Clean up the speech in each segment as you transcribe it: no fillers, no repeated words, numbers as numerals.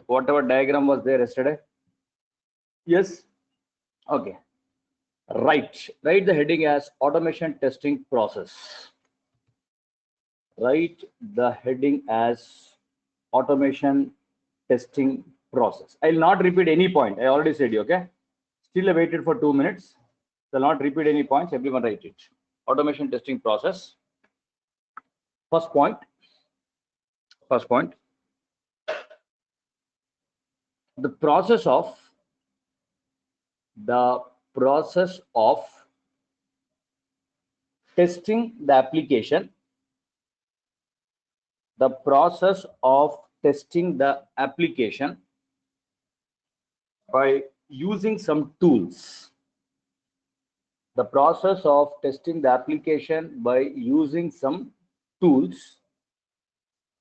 whatever diagram was there yesterday? Yes. Okay. Write the heading as automation testing process. Write the heading as automation testing process. I'll not repeat any point. I already said you, okay? Still I waited for 2 minutes. I'll not repeat any points. Everyone write it. Automation testing process. First point. The process of testing the application. The process of testing the application by using some tools. The process of testing the application by using some tools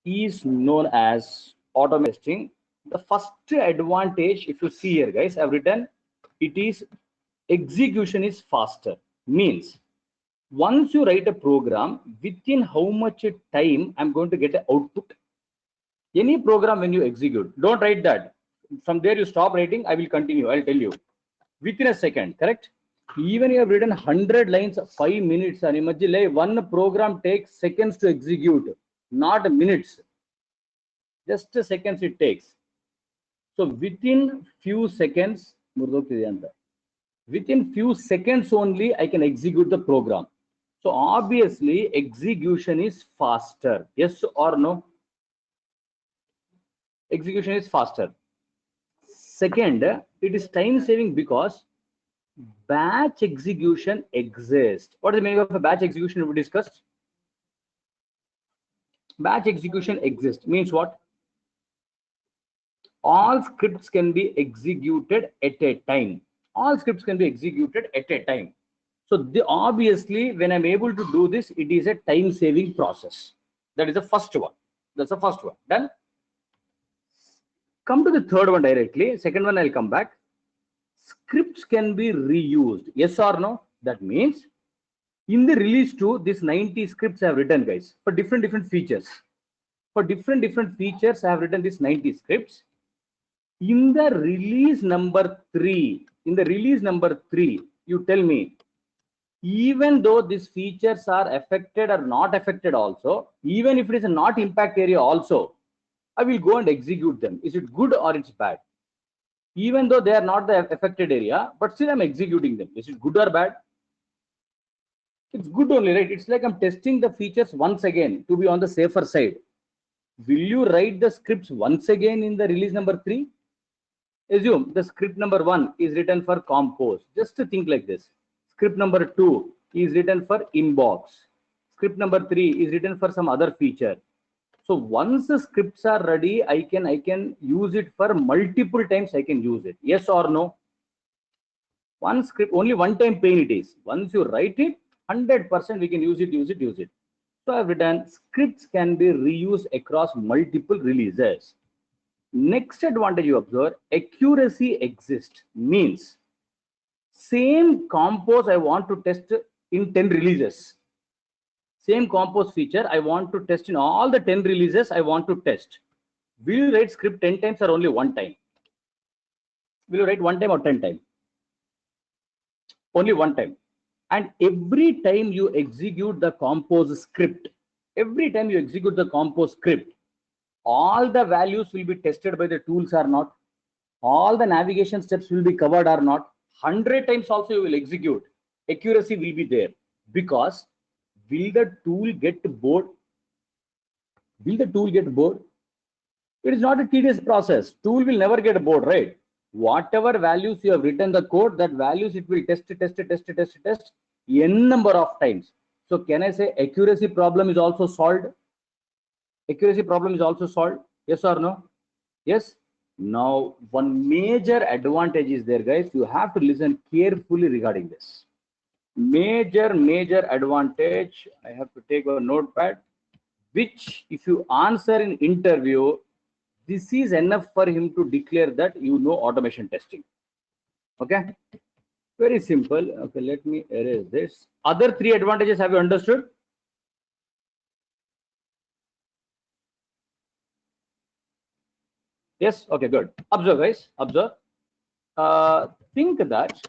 is known as automation testing. The first advantage, if you see here, guys, I've written it is execution is faster. Means once you write a program, within how much time I'm going to get an output. Any program when you execute, don't write that. From there you stop writing, I will continue, I'll tell you. Within a second, correct? Even you have written 100 lines, 5 minutes, and imagine one program takes seconds to execute, not minutes. Just seconds it takes. So within few seconds only I can execute the program. So obviously execution is faster. Yes or no? Execution is faster. Second, it is time saving because batch execution exists. What is the meaning of a batch execution we discussed? Batch execution exists means what? All scripts can be executed at a time. All scripts can be executed at a time. So obviously when I'm able to do this, it is a time saving process. That is the first one. That's the first one. Done. Come to the third one directly. Second one I'll come back. Scripts can be reused. Yes or no? That means in the release 2, this 90 scripts I have written, guys, for different features. For different features, I have written these 90 scripts. In the release number 3, you tell me, even though these features are affected or not affected also, even if it is a not impact area also, I will go and execute them. Is it good or it's bad? Even though they are not the affected area, but still I'm executing them. Is it good or bad? It's good only, right? It's like I'm testing the features once again to be on the safer side. Will you write the scripts once again in the release number 3? Assume the script number 1 is written for compose. Just to think like this. Script number 2 is written for inbox. Script number 3 is written for some other feature. So once the scripts are ready, I can use it for multiple times. I can use it. Yes or no? One script, only one time pain it is. Once you write it, 100% we can use it. So I've written scripts can be reused across multiple releases. Next advantage you observe, accuracy exists. Means same compose I want to test in 10 releases. Same compose feature I want to test in all the 10 releases I want to test. Will you write script 10 times or only one time? Will you write one time or 10 times? Only one time. And every time you execute the compose script, all the values will be tested by the tools or not. All the navigation steps will be covered or not. 100 times also you will execute. Accuracy will be there. Because will the tool get bored? It is not a tedious process. Tool will never get bored, right? Whatever values you have written the code, that values it will test n number of times. So can I say accuracy problem is also solved? Yes or no? Yes. Now one major advantage is there, guys. You have to listen carefully regarding this. Major advantage. I have to take a notepad, which if you answer in interview, this is enough for him to declare that you know automation testing. Okay, very simple. Okay, let me erase this. Other 3 advantages, have you understood? Yes. Okay. Good. Observe, guys. Observe. Think that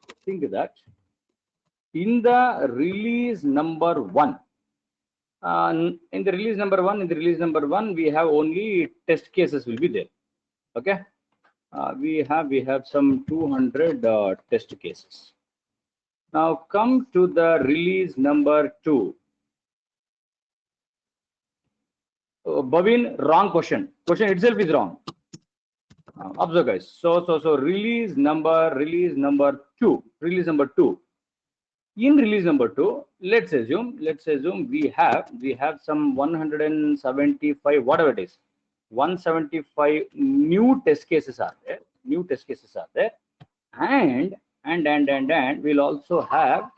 in the release number one, in the release number one, we have only test cases will be there. Okay. We have some 200 test cases. Now come to the release number two. Bhavin, wrong question. Question itself is wrong. Observe, guys. So release number two. Release number two. In release number two, let's assume we have some 175, whatever it is, 175 new test cases are there. New test cases are there, and we'll also have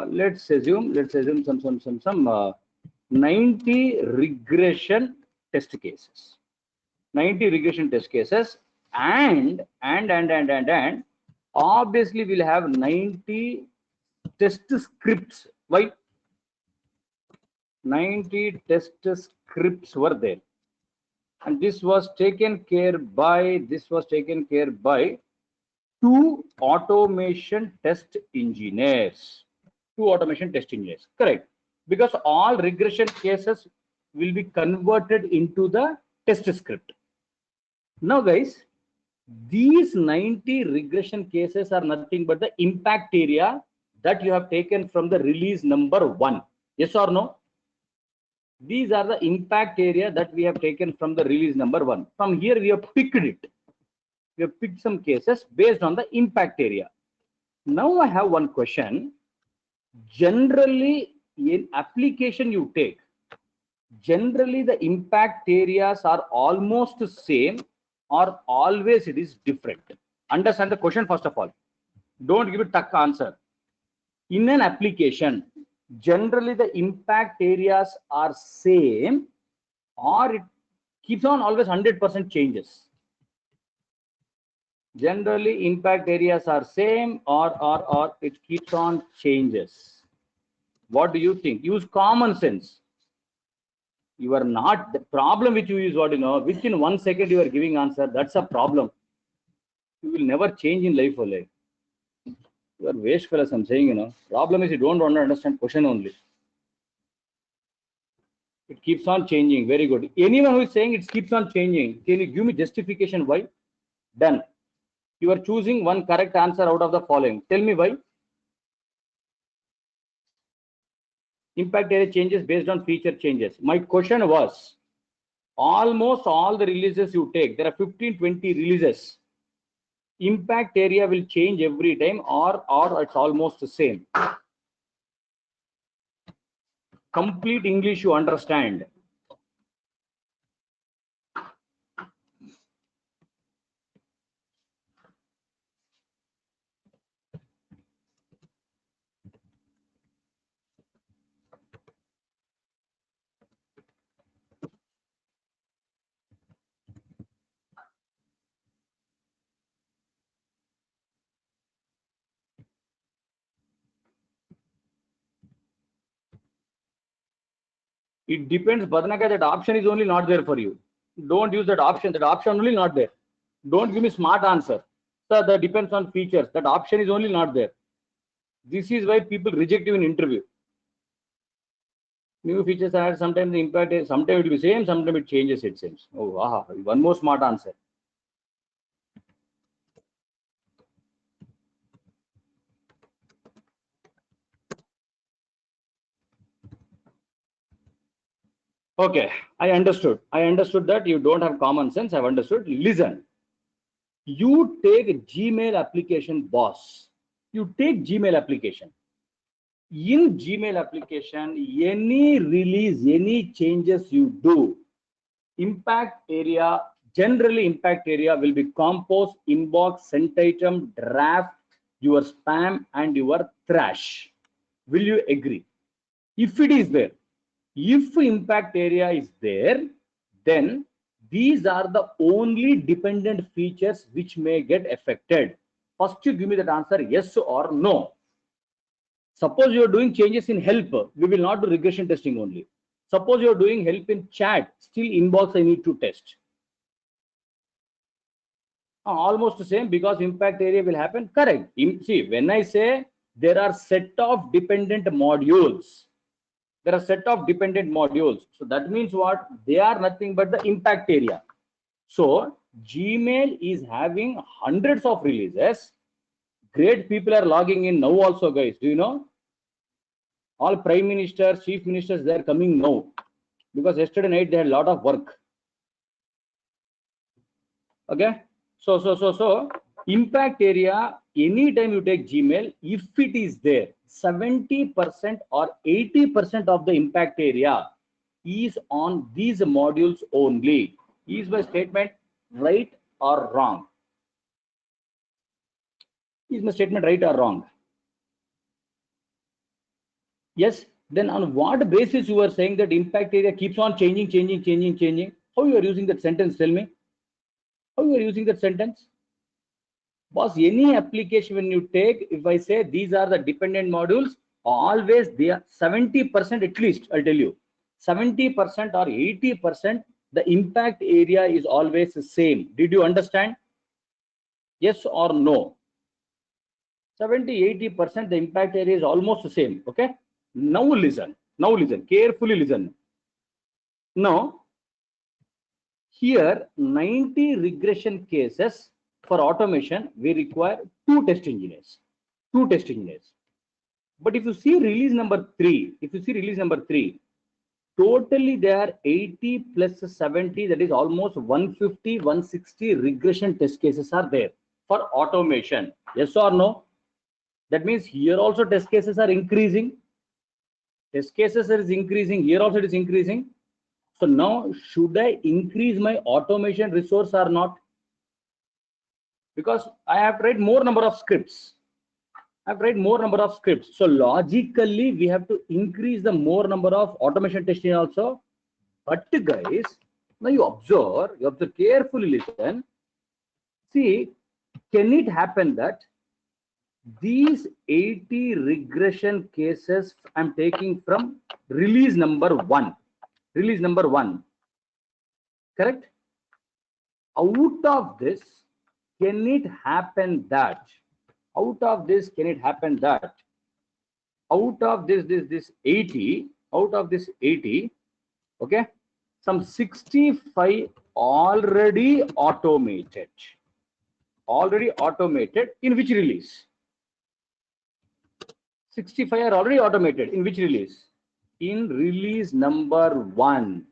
let's assume some 90 regression test cases. 90 regression test cases, and obviously we'll have 90 test scripts. Why? 90 test scripts were there, and this was taken care by two automation test engineers. Correct, because all regression cases will be converted into the test script. Now guys, these 90 regression cases are nothing but the impact area that you have taken from the release number one. Yes or no? These are the impact area that we have taken from the release number one. From here we have picked it. We have picked some cases based on the impact area. Now I have one question. Generally, in application you take, generally the impact areas are almost the same, or always it is different? Understand the question first of all. Don't give a tuck answer. In an application, generally the impact areas are same, or it keeps on always 100% changes. Generally impact areas are same, or it keeps on changes. What do you think? Use common sense. You are not, the problem which you use, what you know, within 1 second you are giving answer. That's a problem. You will never change in life only. You are waste fellows, I'm saying, you know. Problem is you don't want to understand question only. It keeps on changing. Very good. Anyone who is saying it keeps on changing, can you give me justification why? Done. You are choosing one correct answer out of the following. Tell me why. Impact area changes based on feature changes. My question was, almost all the releases you take, there are 15-20 releases. Impact area will change every time, or it's almost the same. Complete English you understand. It depends, Badnaka, that option is only not there for you. Don't use that option. That option only not there. Don't give me smart answer. Sir, that depends on features. That option is only not there. This is why people reject you in interview. New features are sometimes the impact is, sometimes it will be same, sometimes it changes, it seems. Oh, aha, one more smart answer. Okay, I understood. I understood that you don't have common sense. I've understood. Listen, you take Gmail application, boss. You take Gmail application. In Gmail application, any release, any changes you do, impact area, generally impact area will be compose, inbox, sent item, draft, your spam, and your trash. Will you agree? If it is there, if impact area is there, then these are the only dependent features which may get affected. First, you give me that answer, yes or no. Suppose you are doing changes in help, we will not do regression testing only. Suppose you are doing help in chat, still inbox I need to test. Almost the same, because impact area will happen. Correct. See, when I say there are set of dependent modules, there are set of dependent modules. So that means what? They are nothing but the impact area. So Gmail is having hundreds of releases. Great people are logging in now also, guys. Do you know? All prime ministers, chief ministers, they are coming now, because yesterday night they had a lot of work. Okay. So impact area, anytime you take Gmail, if it is there, 70% or 80% of the impact area is on these modules only. Is my statement right or wrong? Is my statement right or wrong? Yes. Then on what basis you are saying that impact area keeps on changing? How you are using that sentence? Tell me. How you are using that sentence? Boss, any application when you take, if I say these are the dependent modules, always they are 70% at least, I'll tell you. 70% or 80%, the impact area is always the same. Did you understand? Yes or no? 70-80%, the impact area is almost the same. Okay. Now listen. Now listen. Carefully listen. Now, here 90 regression cases for automation, we require two test engineers. But if you see release number 3, totally there are 80 plus 70, that is almost 150, 160 regression test cases are there for automation. Yes or no? That means here also test cases are increasing. Test cases is increasing. Here also it is increasing. So now should I increase my automation resource or not? Because I have write more number of scripts. So logically, we have to increase the more number of automation testing also. But guys, now you observe carefully, listen. See, can it happen that these 80 regression cases I'm taking from release number 1? Correct? Out of this, can it happen that out of this 80, okay, some 65 already automated in which release? 65 are already automated in which release? In release number 1.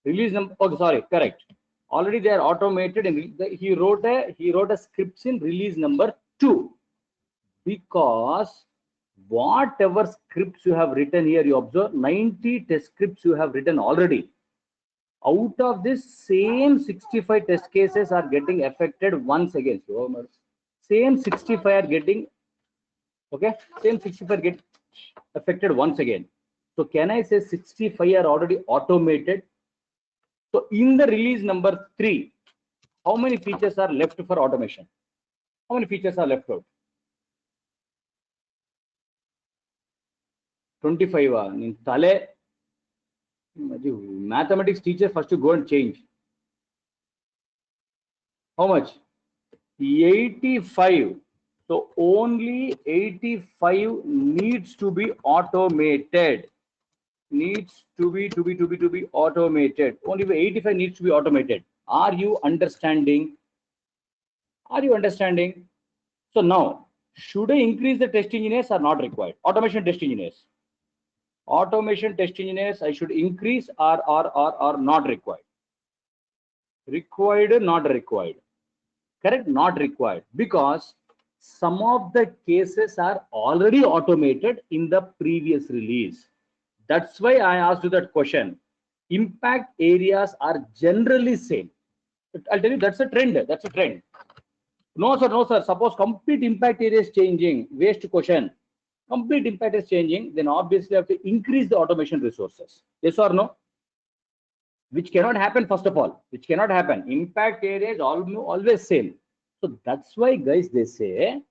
Correct. Already they are automated, and he wrote a scripts in release number 2. Because whatever scripts you have written here, you observe 90 test scripts you have written already. Out of this, same 65 test cases are getting affected once again. So same 65 are getting, okay, same 65 get affected once again. So can I say 65 are already automated? So in the release number 3, how many features are left for automation? How many features are left out? 25. Mathematics teacher, first to go and change. How much? 85. So only 85 needs to be automated. Only 85 needs to be automated. Are you understanding? So now, should I increase the test engineers or not required? Automation test engineers, I should increase or not required? Required, not required? Correct, not required, because some of the cases are already automated in the previous release. That's why I asked you that question. Impact areas are generally same. I'll tell you, that's a trend. No sir. Suppose complete impact area is changing. Waste question. Complete impact is changing, then obviously have to increase the automation resources. Yes or no? Which cannot happen, first of all. Impact area is always same. So that's why, guys, they say,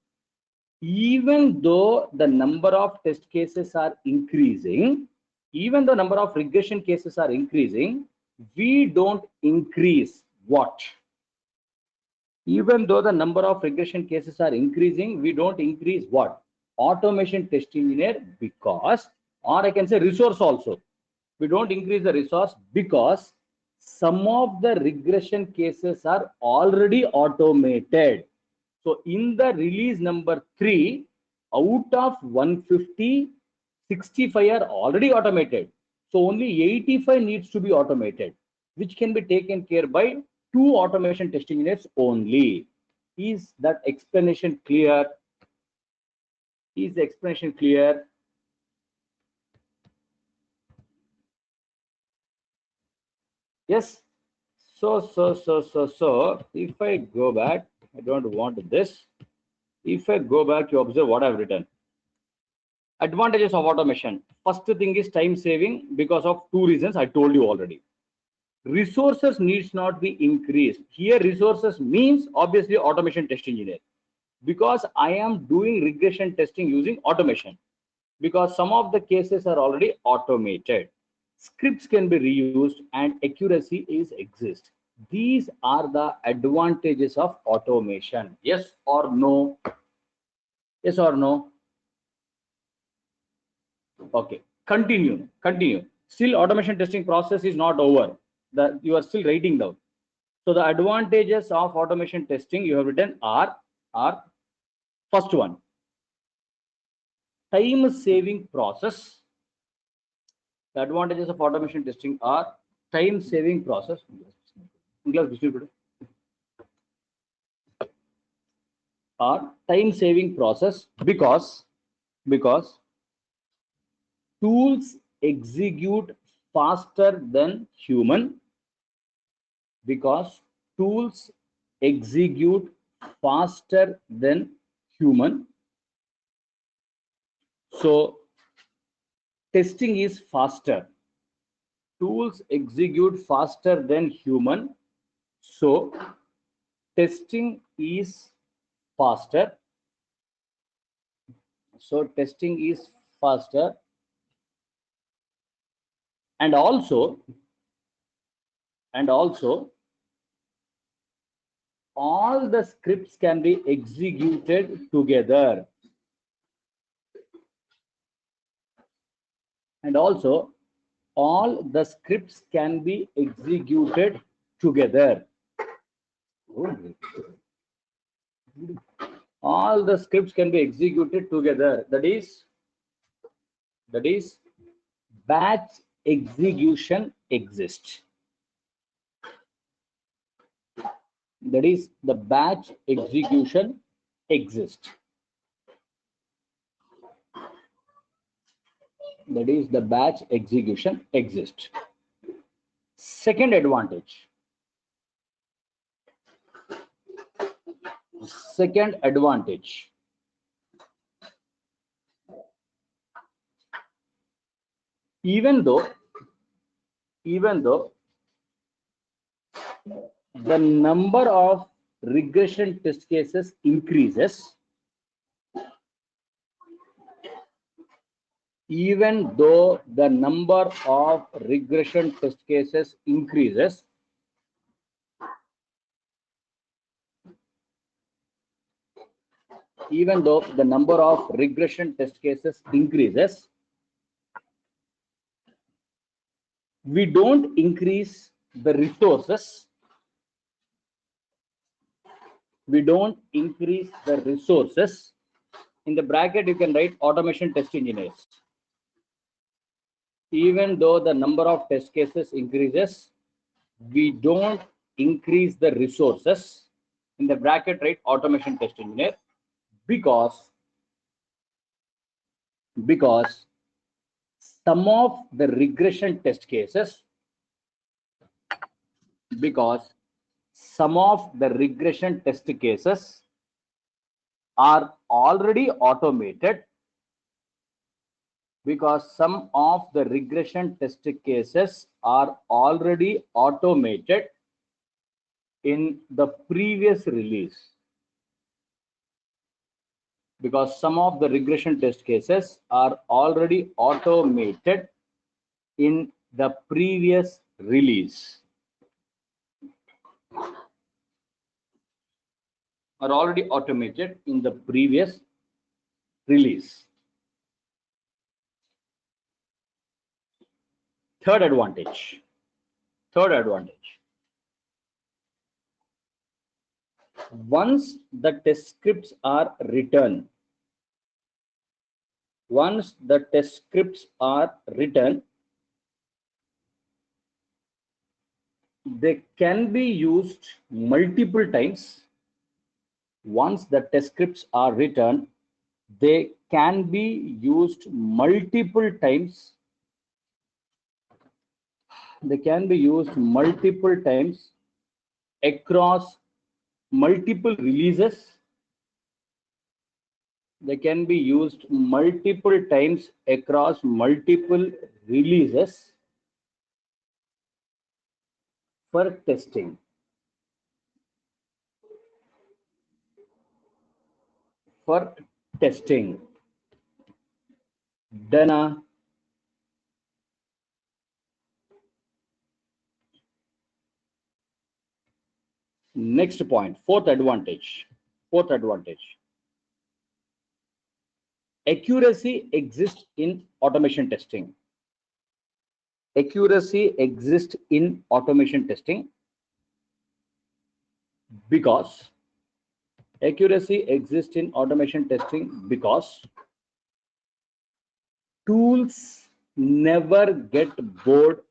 even though the number of test cases are increasing, even though number of regression cases are increasing, we don't increase what? Even though the number of regression cases are increasing, we don't increase what? Automation test engineer, because, or I can say resource also. We don't increase the resource because some of the regression cases are already automated. So in the release number 3, out of 150, 65 are already automated. So only 85 needs to be automated, which can be taken care by 2 automation test engineers only. Is that explanation clear? Is the explanation clear? Yes. So if I go back, I don't want this. If I go back, you observe what I've written. Advantages of automation. First thing is time saving, because of 2 reasons I told you already. Resources needs not be increased. Here resources means obviously automation test engineer, because I am doing regression testing using automation, because some of the cases are already automated. Scripts can be reused and accuracy is exist. These are the advantages of automation. Yes or no? Yes or no? Okay, continue. Still automation testing process is not over. You are still writing down. So the advantages of automation testing you have written are first one, time saving process. The advantages of automation testing are time saving process. Are time saving process, because tools execute faster than human, because tools execute faster than human. So testing is faster. Tools execute faster than human. So testing is faster. So testing is faster. And also all the scripts can be executed together. And also all the scripts can be executed together. All the scripts can be executed together. That is batch execution exists. That is the batch execution exists. That is the batch execution exists. Second advantage. Second advantage. Even though the number of regression test cases increases, even though the number of regression test cases increases, even though the number of regression test cases increases, we don't increase the resources. We don't increase the resources. In the bracket, you can write automation test engineers. Even though the number of test cases increases, we don't increase the resources. In the bracket, write automation test engineer, because some of the regression test cases, are already automated, because some of the regression test cases are already automated in the previous release, because some of the regression test cases are already automated in the previous release. are already automated in the previous release. Third advantage. Once the test scripts are written, they can be used multiple times. Once the test scripts are written, they can be used multiple times. They can be used multiple times across multiple releases. They can be used multiple times across multiple releases for testing. Dana. Next point, fourth advantage. Accuracy exists in automation testing. Accuracy exists in automation testing because tools never get bored.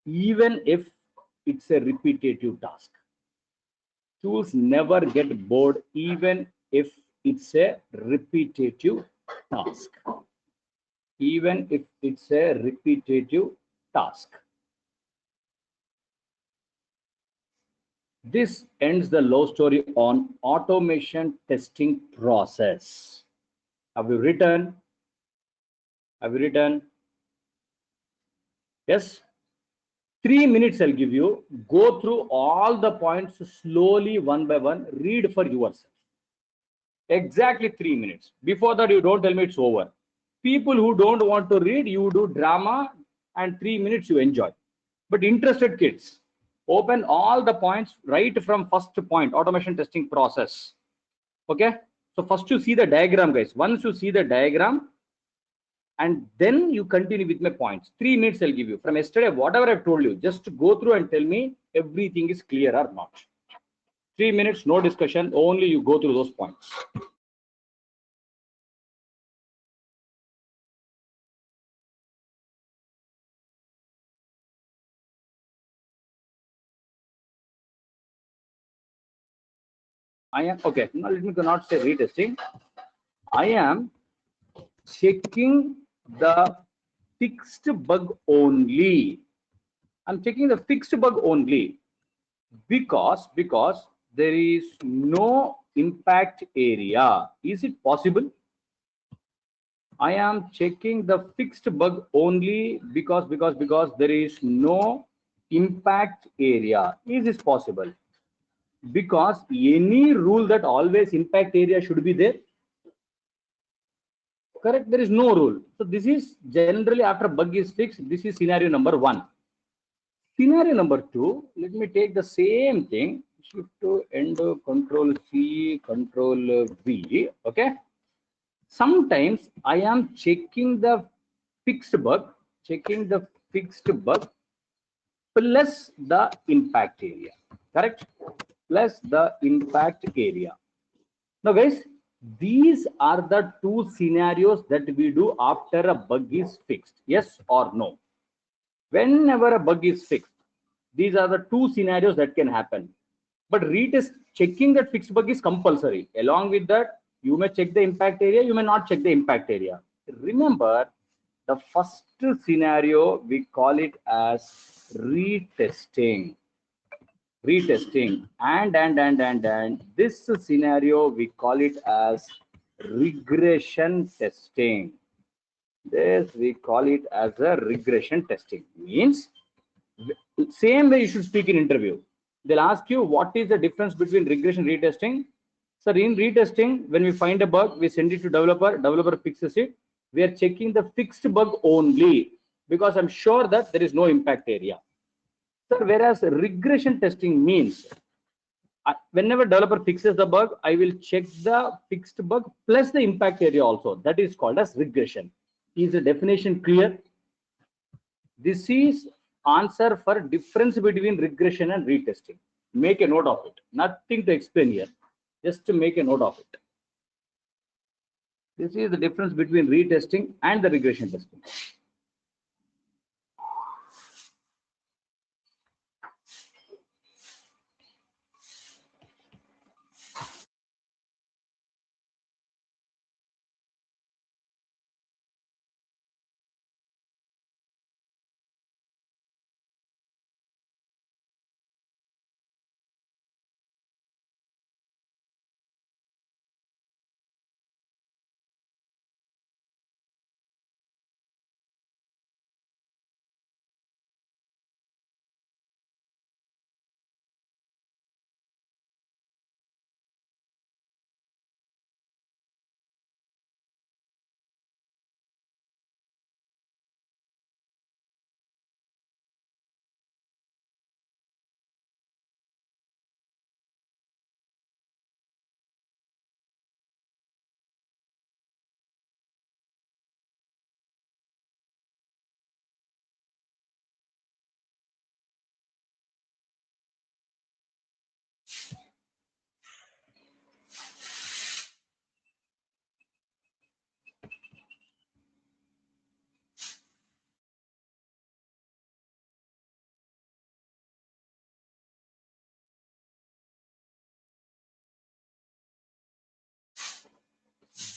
Even if it's a repetitive task. Tools never get bored even if it's a repetitive task. This ends the love story on automation testing process. Have you written? Yes. 3 minutes I'll give you. Go through all the points slowly, one by one. Read for yourself. Exactly 3 minutes. Before that, you don't tell me it's over. People who don't want to read, you do drama, and 3 minutes you enjoy. But interested kids, open all the points right from first point, automation testing process. Okay. So first you see the diagram, guys. Once you see the diagram, and then you continue with my points. 3 minutes I'll give you. From yesterday, whatever I've told you, just go through and tell me everything is clear or not. 3 minutes, no discussion, only you go through those points. Okay, now let me not say retesting. I am checking the fixed bug only. I'm checking the fixed bug only because there is no impact area. Is it possible? I am checking the fixed bug only because there is no impact area. Is this possible? Because any rule that always impact area should be there. Correct, there is no rule. So this is generally after bug is fixed. This is scenario number 1. Scenario number 2, let me take the same thing, shift to end, control C, control V. Okay. Sometimes I am checking the fixed bug, plus the impact area. Correct? Plus the impact area. Now guys, these are the 2 scenarios that we do after a bug is fixed. Yes or no? Whenever a bug is fixed, these are the 2 scenarios that can happen. But retest checking that fixed bug is compulsory. Along with that, you may check the impact area, you may not check the impact area. Remember, the first scenario, we call it as retesting. And this scenario, we call it as regression testing. This we call it as a regression testing. Means same way you should speak in interview. They'll ask you what is the difference between regression and retesting. So in retesting, when we find a bug, we send it to developer fixes it. We are checking the fixed bug only because I'm sure that there is no impact area. So whereas regression testing means whenever developer fixes the bug, I will check the fixed bug plus the impact area also. That is called as regression. Is the definition clear? This is answer for difference between regression and retesting. Make a note of it. Nothing to explain here. Just to make a note of it. This is the difference between retesting and the regression testing.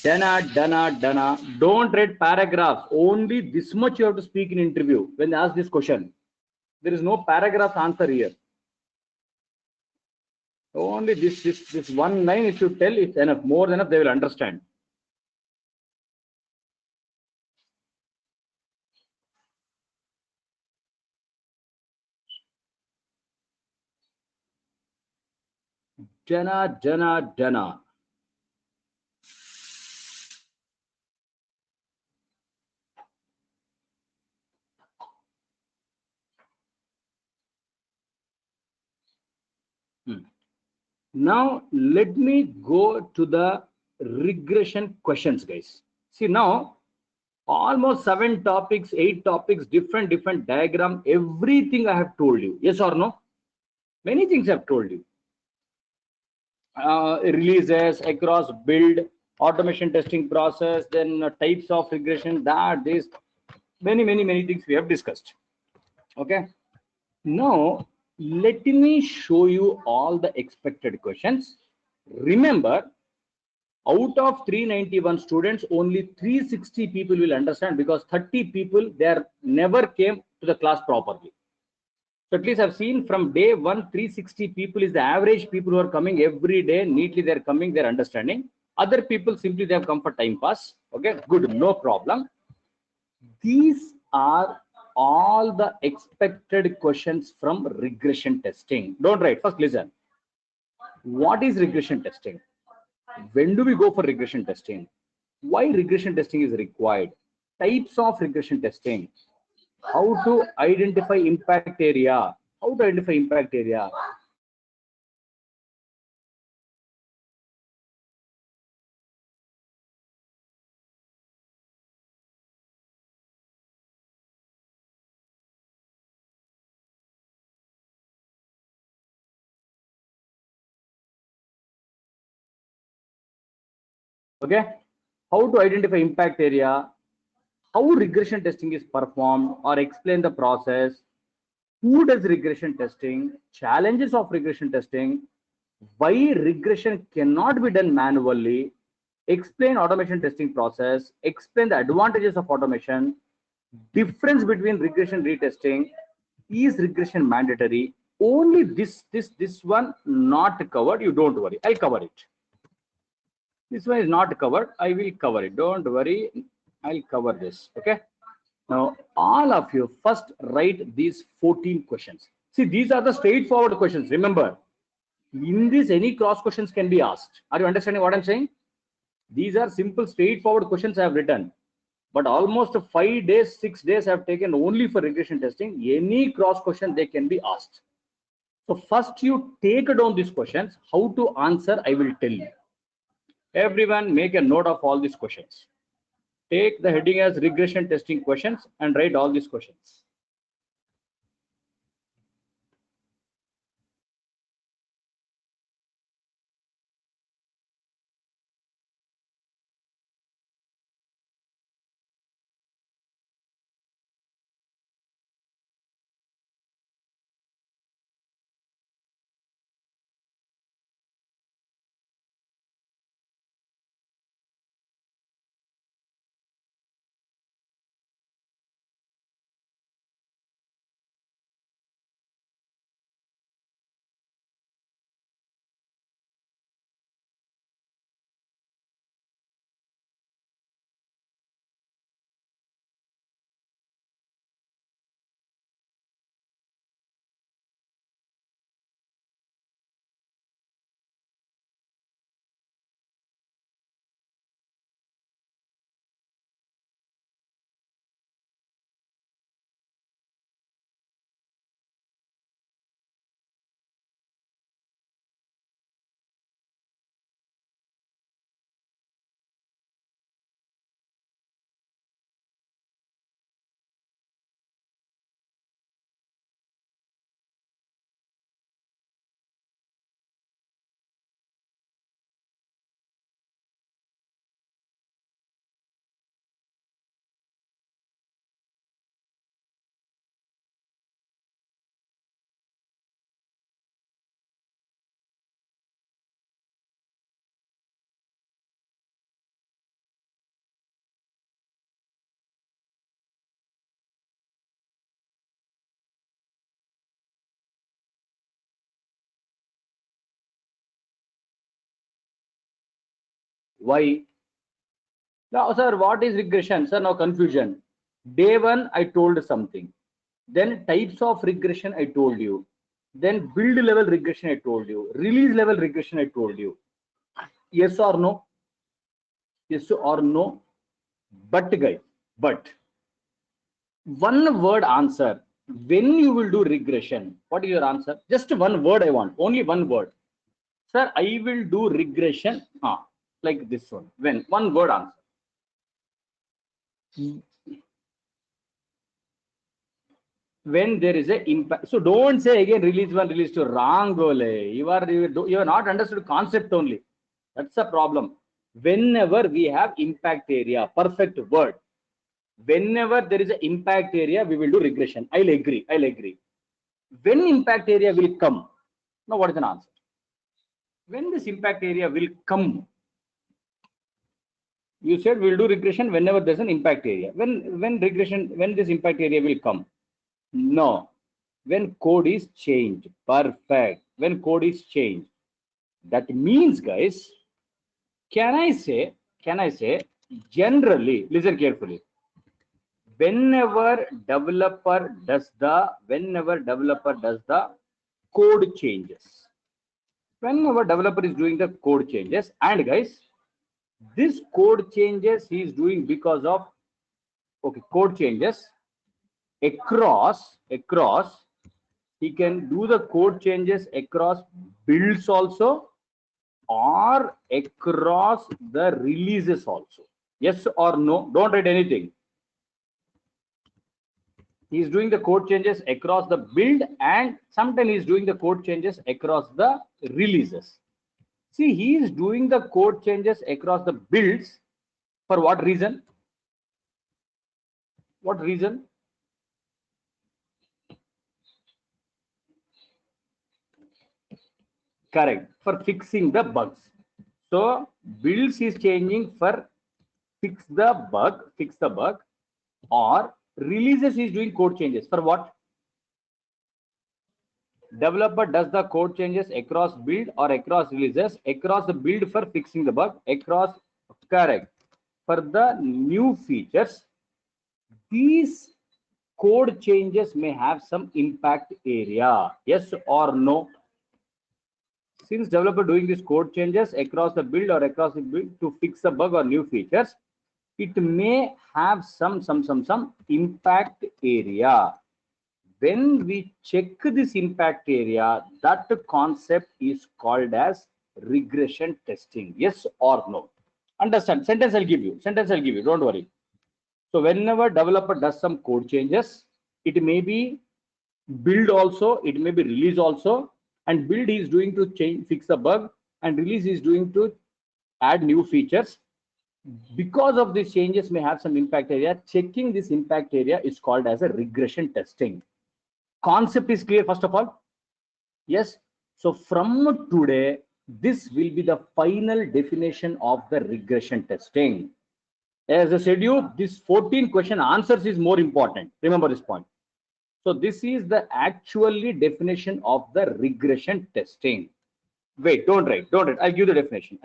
Dana. Don't read paragraphs. Only this much you have to speak in interview when they ask this question. There is no paragraph answer here. Only this one line if you tell, it's enough. More than enough, they will understand. Jana. Now let me go to the regression questions, guys. See now, almost 7 topics, 8 topics, different diagram, everything I have told you. Yes or no? Many things I have told you. Releases across build, automation testing process, then types of regression, that this many things we have discussed. Okay, now let me show you all the expected questions. Remember, out of 391 students, only 360 people will understand, because 30 people there never came to the class properly. So at least I've seen from day one, 360 people is the average people who are coming every day. Neatly they're coming, they're understanding. Other people simply they have come for time pass. Okay, good, no problem. These are all the expected questions from regression testing. Don't write, first listen. What is regression testing? When do we go for regression testing? Why regression testing is required? Types of regression testing. How to identify impact area? How to identify impact area? Okay, how to identify impact area, how regression testing is performed, or explain the process, who does regression testing, challenges of regression testing, why regression cannot be done manually, explain automation testing process, explain the advantages of automation, difference between regression retesting, is regression mandatory. Only this one not covered, you don't worry, I'll cover it. This one is not covered, I will cover it, don't worry, I'll cover this. Okay, now all of you first write these 14 questions. See, these are the straightforward questions. Remember, in this any cross questions can be asked. Are you understanding what I'm saying? These are simple straightforward questions I have written. But almost 5 days, 6 days I've taken only for regression testing. Any cross question they can be asked. So first you take down these questions. How to answer, I will tell you. Everyone make a note of all these questions. Take the heading as regression testing questions and write all these questions. Why? Now, sir, what is regression? Sir, now confusion. Day one, I told something. Then types of regression, I told you. Then build level regression, I told you. Release level regression, I told you. Yes or no? Yes or no? But guys, but one word answer. When you will do regression, what is your answer? Just one word I want. Only one word. Sir, I will do regression. Like this one. When? One word answer. When there is a impact. So don't say again release one, release two. Wrong goal. You are not understood concept only. That's the problem. Whenever we have impact area, perfect word. Whenever there is an impact area, we will do regression. I'll agree. I'll agree. When impact area will come? Now what is an answer? When this impact area will come? You said we'll do regression whenever there's an impact area. When this impact area will come? No. When code is changed. Perfect. When code is changed. That means, guys, can I say generally, listen carefully. Whenever developer does the code changes. Whenever developer is doing the code changes, and guys, this code changes he is doing because of code changes across he can do the code changes across builds also or across the releases also. Yes or no? Don't write anything. He is doing the code changes across the build, and sometimes he is doing the code changes across the releases. See, he is doing the code changes across the builds. For what reason? What reason? Correct. For fixing the bugs. So builds is changing for fix the bug, or releases is doing code changes for what? Developer does the code changes across build or across releases. Across the build for fixing the bug, across, correct. For the new features, these code changes may have some impact area. Yes or no? Since developer doing these code changes across the build or across the build to fix a bug or new features, it may have some impact area. When we check this impact area, that concept is called as regression testing. Yes or no? Understand? Sentence I'll give you. Sentence I'll give you. Don't worry. So whenever developer does some code changes, it may be build also, it may be release also, and build is doing to change, fix the bug, and release is doing to add new features. Because of these changes may have some impact area. Checking this impact area is called as a regression testing. Concept is clear first of all? Yes. So from today, this will be the final definition of the regression testing. As I said you, this 14 question answers is more important. Remember this point. So this is the actually definition of the regression testing. Wait, don't write. I'll give the definition.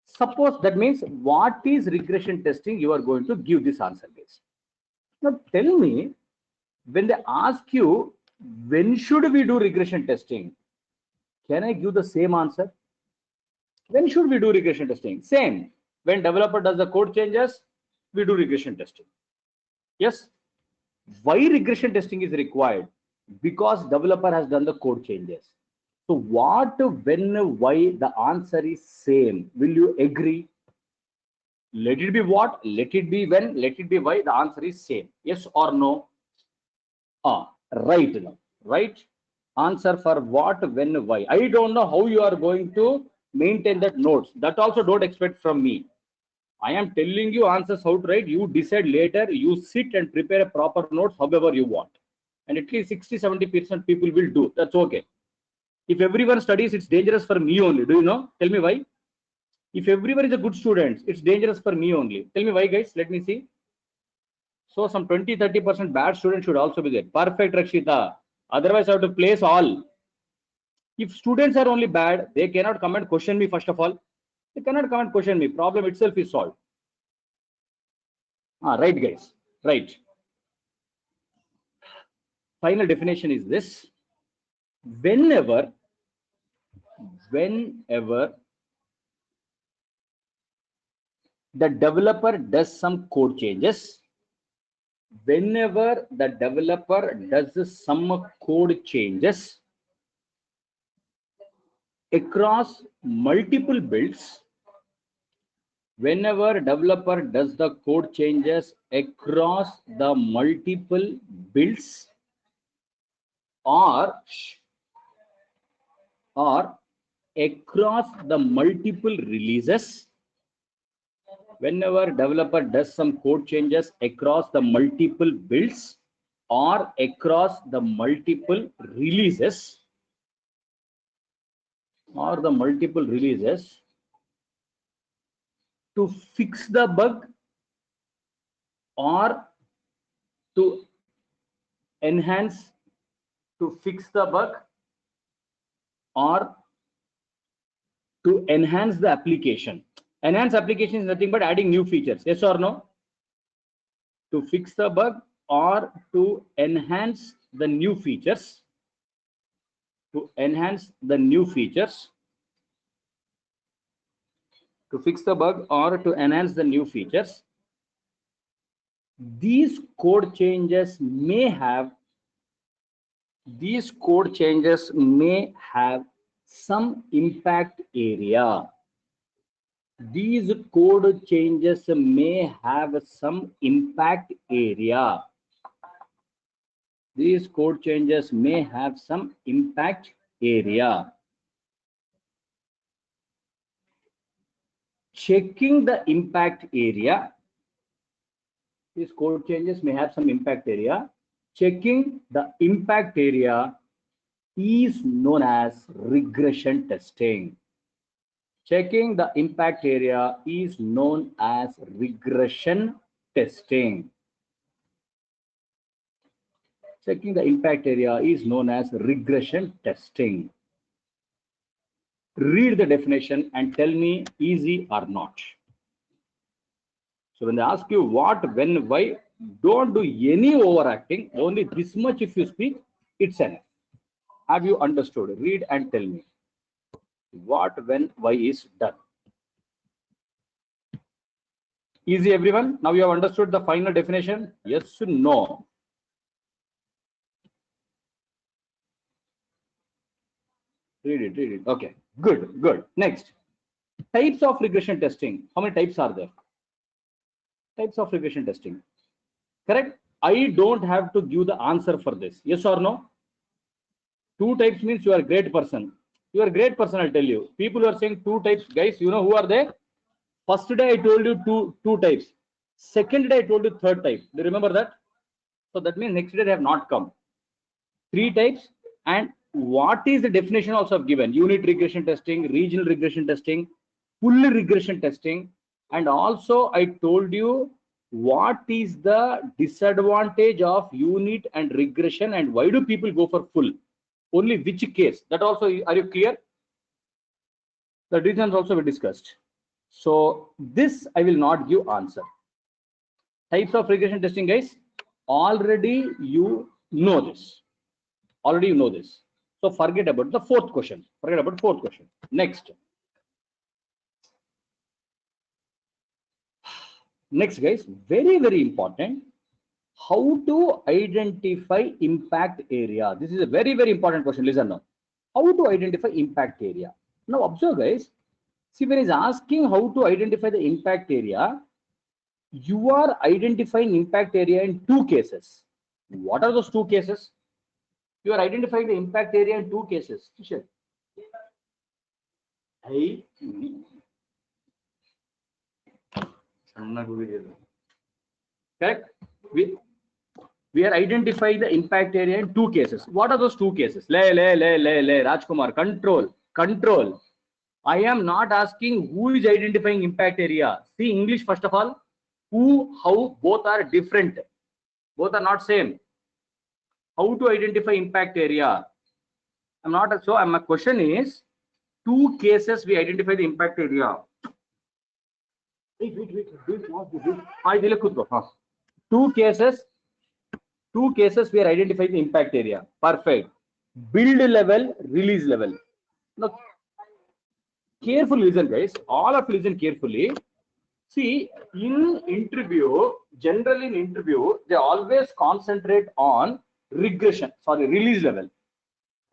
Suppose that means what is regression testing? You are going to give this answer, guys. Now tell me, when they ask you, when should we do regression testing? Can I give the same answer? When should we do regression testing? Same. When developer does the code changes, we do regression testing. Yes. Why regression testing is required? Because developer has done the code changes. So what, when, why, the answer is same. Will you agree? Let it be what? Let it be when? Let it be why? The answer is same. Yes or no? Right now. Right? Answer for what, when, why. I don't know how you are going to maintain that notes. That also don't expect from me. I am telling you answers how to write. You decide later. You sit and prepare a proper notes however you want. And at least 60-70% people will do. That's okay. If everyone studies, it's dangerous for me only. Do you know? Tell me why. If everyone is a good student, it's dangerous for me only. Tell me why, guys. Let me see. So some 20-30% bad students should also be there. Perfect, Rakshita. Otherwise, I have to place all. If students are only bad, they cannot come and question me first of all. They cannot come and question me. Problem itself is solved. Right, guys. Right. Final definition is this. Whenever the developer does some code changes, whenever the developer does some code changes across multiple builds, whenever developer does the code changes across the multiple builds or across the multiple releases, whenever developer does some code changes across the multiple builds or across the multiple releases to fix the bug or to enhance, to fix the bug or to enhance the application. Enhance application is nothing but adding new features. Yes or no? To fix the bug or to enhance the new features. To enhance the new features. To fix the bug or to enhance the new features. These code changes may have some impact area. These code changes may have some impact area. These code changes may have some impact area. Checking the impact area. These code changes may have some impact area. Checking the impact area is known as regression testing. Checking the impact area is known as regression testing. Checking the impact area is known as regression testing. Read the definition and tell me easy or not. So when they ask you what, when, why, don't do any overacting. Only this much if you speak, it's enough. Have you understood? Read and tell me. What, when, why is done. Easy, everyone. Now you have understood the final definition. Yes, no. Read it, read it. Okay, good, good. Next, types of regression testing. How many types are there? Types of regression testing. Correct? I don't have to give the answer for this. Yes or no? Two types means you are a great person. You are a great person, I'll tell you. People who are saying two types, guys, you know who are they? First day I told you two types. Second day I told you third type. Do you remember that? So that means next day they have not come. Three types. And what is the definition also I've given? Unit regression testing, regional regression testing, full regression testing. And also I told you what is the disadvantage of unit and regression and why do people go for full? Only which case? That also, are you clear? The reasons also we discussed. So this I will not give answer. Types of regression testing, guys, already you know this. Already you know this. So forget about the fourth question. Forget about fourth question. Next. Next, guys, very, very important. How to identify impact area? This is a very, very important question. Listen now. How to identify impact area? Now observe, guys. See, when he's asking how to identify the impact area, you are identifying impact area in two cases. What are those two cases? You are identifying the impact area in two cases. Correct? We are identifying the impact area in two cases. What are those two cases? Rajkumar, control. I am not asking who is identifying impact area. See English first of all. Who, how, both are different. Both are not same. How to identify impact area? I'm not so. My question is, two cases we identify the impact area. Wait. Two cases we are identifying the impact area. Perfect. Build level, release level. Now, carefully listen, guys. All of you listen carefully. See, in interview, generally in interview, they always concentrate on release level.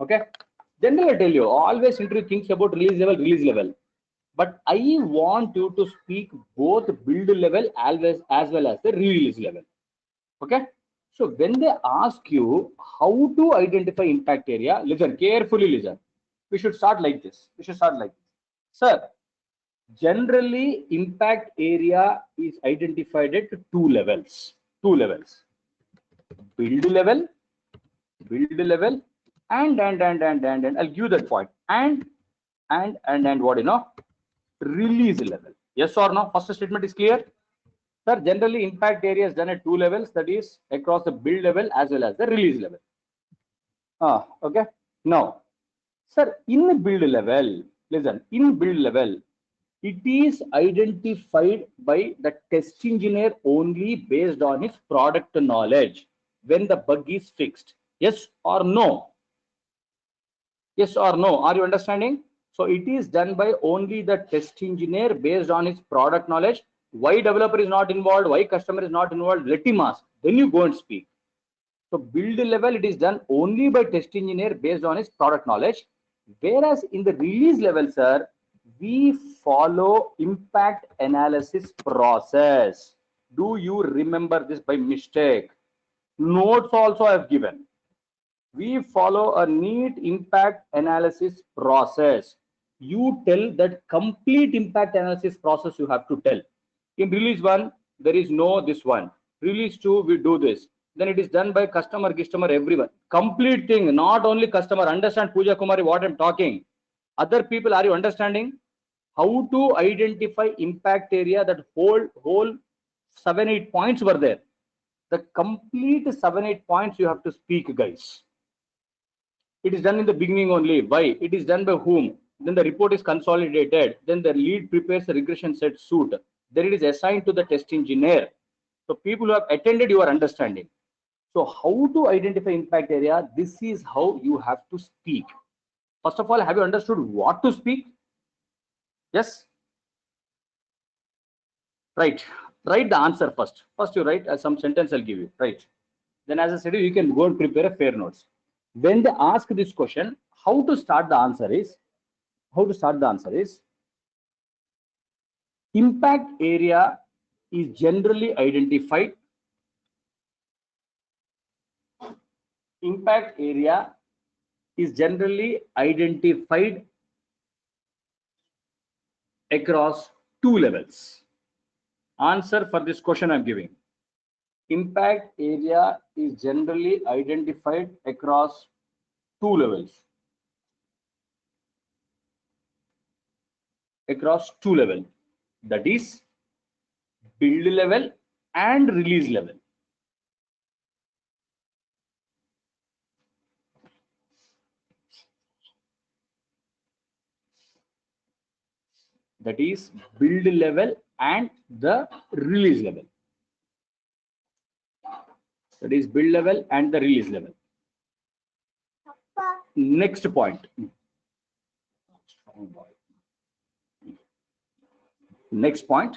Okay. Generally, I tell you, always interview thinks about release level. But I want you to speak both build level as well as the release level. Okay. So when they ask you how to identify impact area, listen carefully. Listen. We should start like this. Sir, generally impact area is identified at two levels. Build level, and I'll give that point. And what release level. Yes or no? First statement is clear. Sir, generally impact area is done at two levels, that is across the build level as well as the release level. Okay. Now, sir, in the build level, listen, in build level, it is identified by the test engineer only based on his product knowledge when the bug is fixed. Yes or no? Yes or no? Are you understanding? So it is done by only the test engineer based on his product knowledge. Why developer is not involved? Why customer is not involved? Let him ask. Then you go and speak. So build level, it is done only by test engineer based on his product knowledge. Whereas in the release level, sir, we follow impact analysis process. Do you remember this by mistake? Notes also I have given. We follow a neat impact analysis process. You tell that complete impact analysis process you have to tell. In release 1, there is no this one. Release 2, we do this. Then it is done by customer, everyone. Complete thing, not only customer. Understand, Pooja Kumari, what I'm talking. Other people, are you understanding? How to identify impact area? That whole 7-8 points were there. The complete 7-8 points you have to speak, guys. It is done in the beginning only. Why? It is done by whom? Then the report is consolidated. Then the lead prepares a regression set suit. Then it is assigned to the test engineer. So people who have attended, you are understanding. So how to identify impact area? This is how you have to speak. First of all, have you understood what to speak? Yes. Right. Write the answer first. First you write some sentence I'll give you. Right. Then as I said, you can go and prepare a fair notes. When they ask this question, how to start the answer is, impact area is generally identified. Impact area is generally identified across two levels. Answer for this question I'm giving. Impact area is generally identified across two levels. Across two levels. That is build level and release level. That is build level and the release level. That is build level and the release level. Next point. Next point.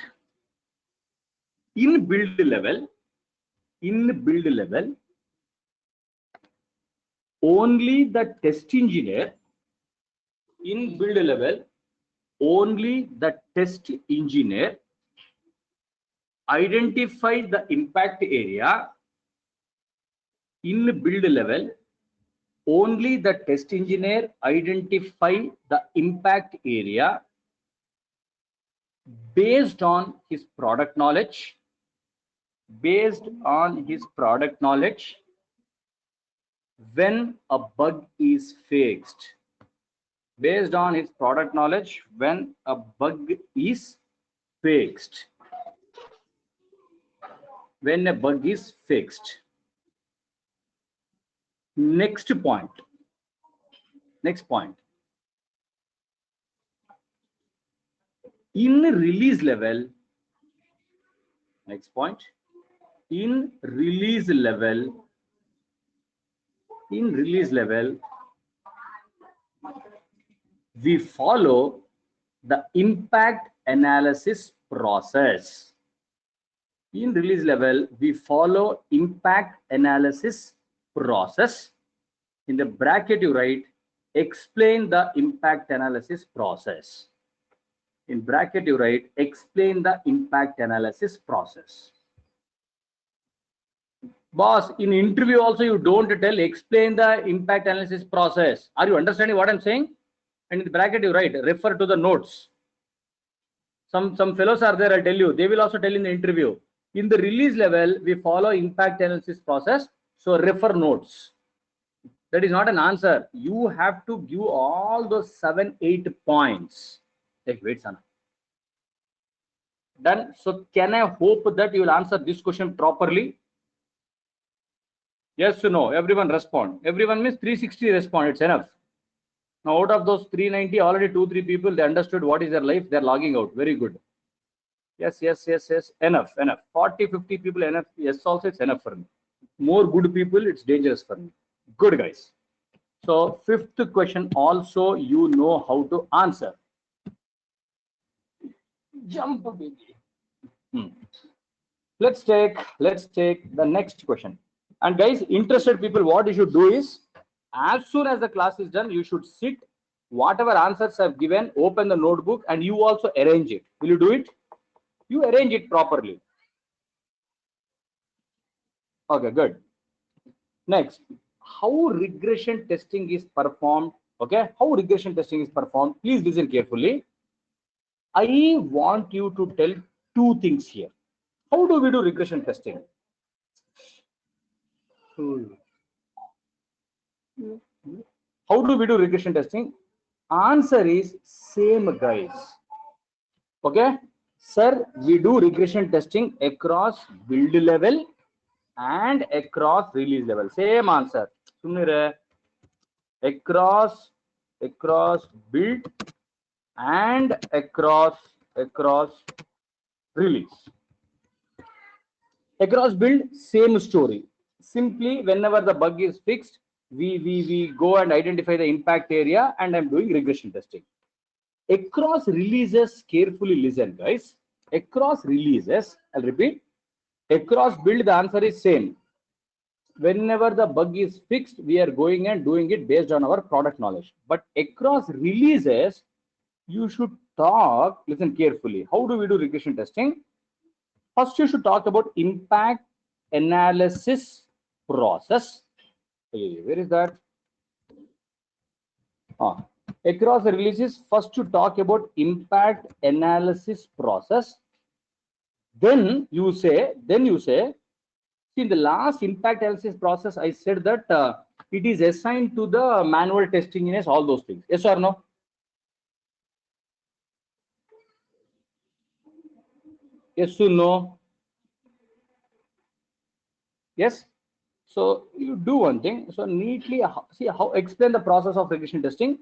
In build level, only the test engineer, in build level, only the test engineer identify the impact area. In build level, only the test engineer identify the impact area based on his product knowledge. Based on his product knowledge, when a bug is fixed. Based on his product knowledge, when a bug is fixed. When a bug is fixed. Next point. In release level, next point. In release level, we follow the impact analysis process. In release level, we follow impact analysis process. In the bracket you write, explain the impact analysis process. In bracket you write, explain the impact analysis process. Boss, in interview also you don't tell explain the impact analysis process. Are you understanding what I'm saying? And in the bracket you write, refer to the notes. Some fellows are there, I'll tell you, they will also tell in the interview. In the release level, we follow impact analysis process, so refer notes. That is not an answer. You have to give all those 7-8 points. Take wait, Sana. Done. So can I hope that you will answer this question properly? Yes or no? Everyone respond. Everyone means 360 respond. It's enough. Now out of those 390, already 2-3 people, they understood what is their life. They're logging out. Very good. Yes. Enough. 40-50 people, enough. Yes, also it's enough for me. More good people, it's dangerous for me. Good, guys. So fifth question also you know how to answer. Jump, baby. Let's take the next question. And guys, interested people, what you should do is, as soon as the class is done, you should sit, whatever answers I've given, open the notebook, and you also arrange it. Will you do it? You arrange it properly. Okay, good. Next, how regression testing is performed. Okay, how regression testing is performed. Please listen carefully. I want you to tell two things here. How do we do regression testing? How do we do regression testing? Answer is same, guys. Okay, sir, we do regression testing across build level and across release level. Same answer. Across build and across release. Across build, same story. Simply whenever the bug is fixed, we go and identify the impact area, and I'm doing regression testing. Across releases, carefully listen, guys. Across releases, I'll repeat, across build the answer is same. Whenever the bug is fixed, we are going and doing it based on our product knowledge. But across releases, you should talk, listen carefully. How do we do regression testing? First, you should talk about impact analysis process. Where is that? Across the releases, first to talk about impact analysis process. Then you say, see, in the last impact analysis process, I said that it is assigned to the manual testing engineers, all those things. Yes or no? Yes or no? Yes. So you do one thing. So neatly see how explain the process of regression testing.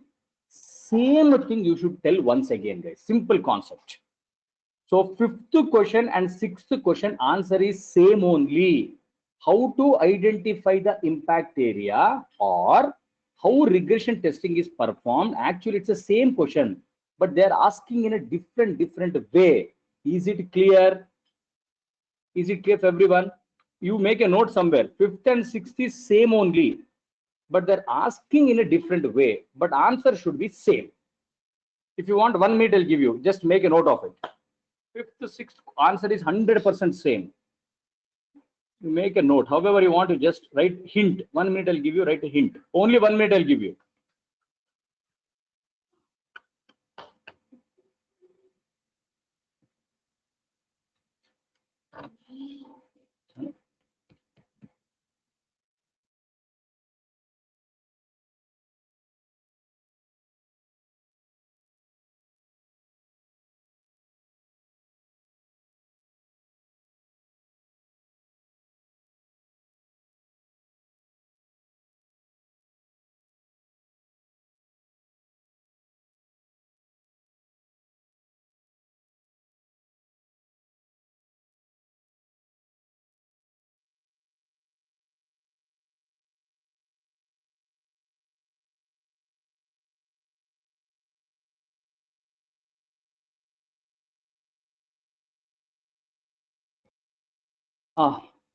Same thing you should tell once again, guys. Simple concept. So fifth question and sixth question answer is same only. How to identify the impact area or how regression testing is performed. Actually, it's the same question, but they're asking in a different way. Is it clear? Is it clear for everyone? You make a note somewhere. Fifth and sixth is same only, but they're asking in a different way. But answer should be same. If you want 1 minute, I'll give you. Just make a note of it. Fifth, sixth answer is 100% same. You make a note. However, you want to just write hint. 1 minute, I'll give you. Write a hint. Only 1 minute, I'll give you.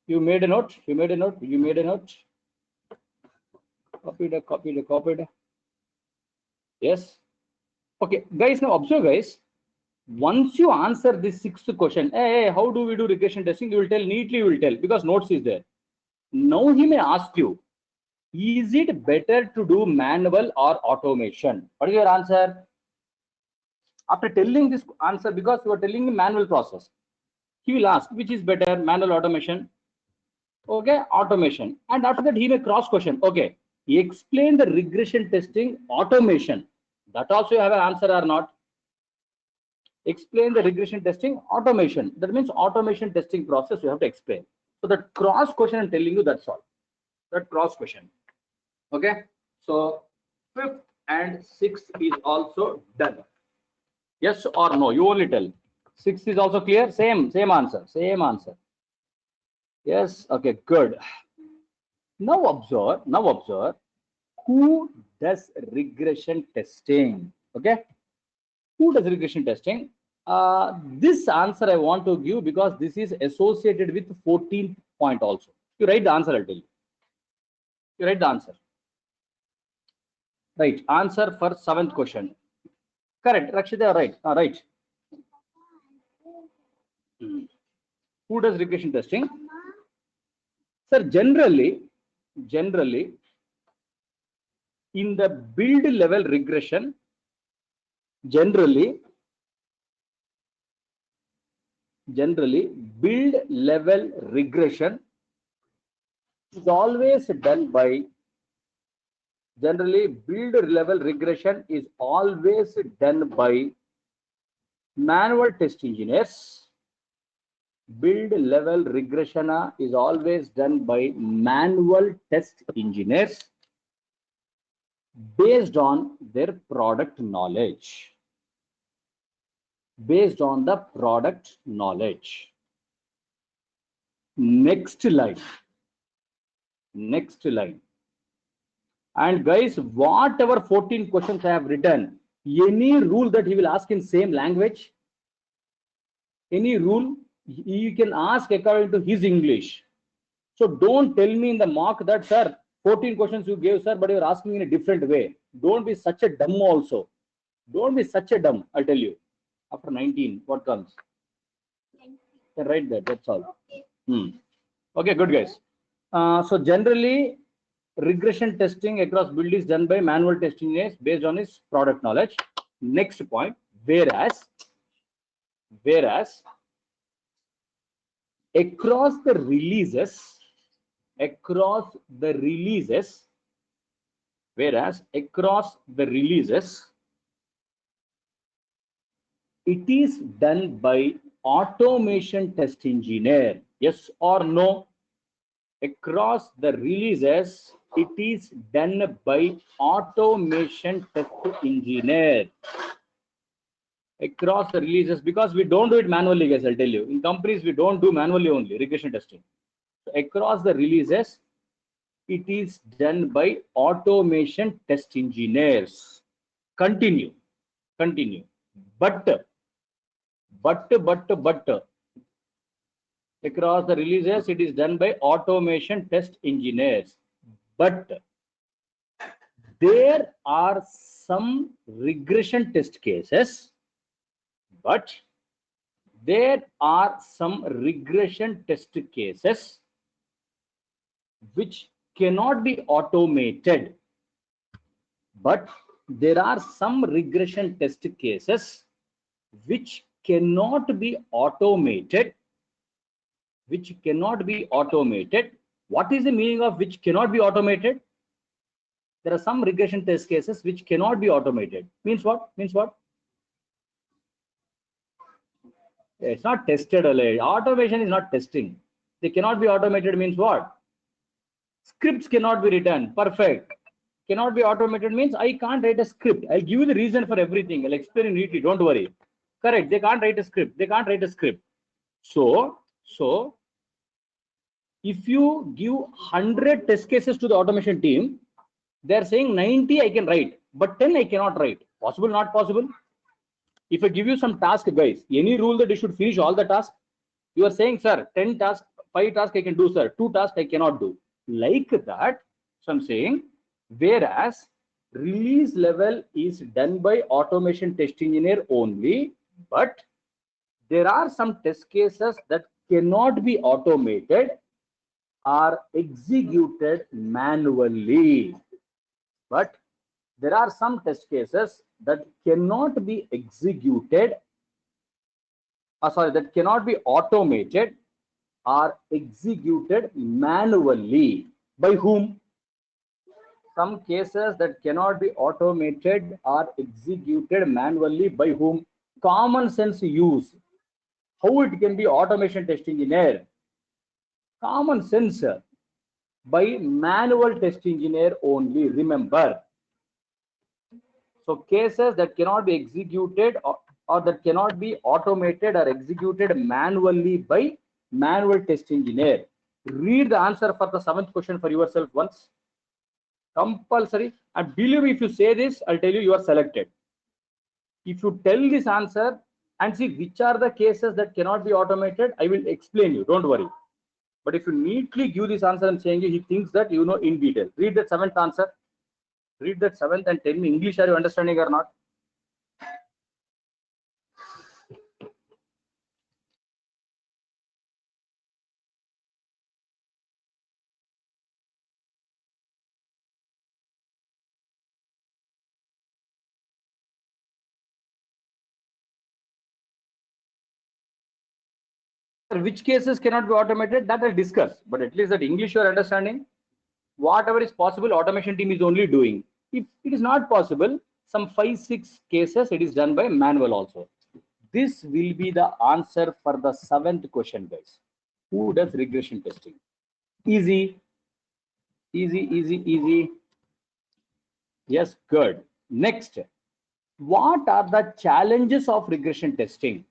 You made a note. You made a note. You made a note. Copied. Yes. Okay, guys. Now observe, guys. Once you answer this sixth question, hey, how do we do regression testing? You will tell neatly. You will tell because notes is there. Now he may ask you, is it better to do manual or automation? What is your answer? After telling this answer, because you are telling the manual process, he will ask which is better, manual, automation. Okay, automation. And after that, he may cross question. Okay, he explained the regression testing automation. That also you have an answer or not? Explain the regression testing automation. That means automation testing process you have to explain. So that cross question I'm telling you, that's all. That cross question. Okay. So fifth and sixth is also done. Yes or no? You only tell. Sixth is also clear. Same answer. Same answer. Yes. Okay. Good. Now observe. Who does regression testing? Okay. Who does regression testing? This answer I want to give because this is associated with 14th point also. You write the answer, I'll tell you. You write the answer. Right. Answer for 7th question. Correct. Rakshita, right. Right. Who does regression testing? Sir, generally, in the build level regression, generally build level regression is always done by manual test engineers. Build level regression is always done by manual test engineers based on their product knowledge. Based on the product knowledge. Next line. And guys, whatever 14 questions I have written, any rule that he will ask in same language? Any rule, you can ask according to his English. So don't tell me in the mock that, sir, 14 questions you gave, sir, but you're asking in a different way. Don't be such a dumb also. Don't be such a dumb, I'll tell you. After 19, what comes? Can write that, that's all. Okay, good guys. So generally, regression testing across build is done by manual testing engineers based on his product knowledge. Next point, whereas across the releases, it is done by automation test engineer. Yes or no? Across the releases, it is done by automation test engineer. Across the releases, because we don't do it manually, guys, I'll tell you. In companies, we don't do manually only regression testing. So across the releases, it is done by automation test engineers. Continue. But across the releases, it is done by automation test engineers. But there are some regression test cases. Which cannot be automated. But there are some regression test cases which cannot be automated. What is the meaning of which cannot be automated? There are some regression test cases which cannot be automated. Means what? It's not tested. Automation is not testing. They cannot be automated means what? Scripts cannot be written. Perfect. Cannot be automated means I can't write a script. I'll give you the reason for everything. I'll explain it neatly. Don't worry. Correct. They can't write a script. So if you give 100 test cases to the automation team, they're saying 90 I can write, but 10 I cannot write. Possible, not possible? If I give you some task, guys, any rule that you should finish all the tasks, you are saying, sir, 10 tasks, 5 tasks I can do, sir, 2 tasks I cannot do. Like that, so I'm saying, whereas release level is done by automation test engineer only, but there are some test cases that cannot be automated, are executed manually. But there are some test cases that cannot be executed, that cannot be automated, are executed manually. By whom? Some cases that cannot be automated are executed manually by whom? Common sense use. How it can be automation test engineer? Common sense. By manual test engineer only, remember. So cases that cannot be executed or that cannot be automated are executed manually by manual test engineer. Read the answer for the 7th question for yourself once. Compulsory. And believe me, if you say this, I'll tell you, you are selected. If you tell this answer and see which are the cases that cannot be automated, I will explain you. Don't worry. But if you neatly give this answer and saying he thinks that you know in detail. Read that 7th answer. Read that 7th and tell me English, are you understanding or not? Which cases cannot be automated, that I'll discuss. But at least that English you are understanding. Whatever is possible, automation team is only doing. If it is not possible, some 5-6 cases it is done by manual also. This will be the answer for the 7th question, guys. Who does regression testing? Easy. Yes, good. Next, what are the challenges of regression testing?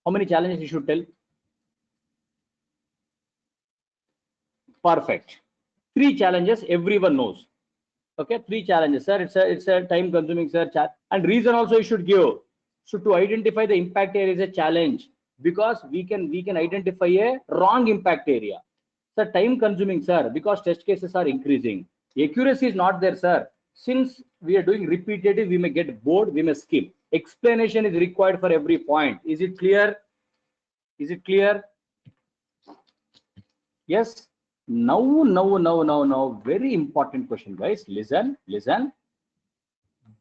How many challenges you should tell? Perfect. 3 challenges everyone knows. Okay, 3 challenges, sir. It's a time consuming, sir. And reason also you should give. So to identify the impact area is a challenge. because we can identify a wrong impact area. Sir, time consuming, sir, because test cases are increasing. Accuracy is not there, sir. Since we are doing repetitive, we may get bored, we may skip. Explanation is required for every point. Is it clear? Is it clear? Yes. Now, very important question, guys. Listen.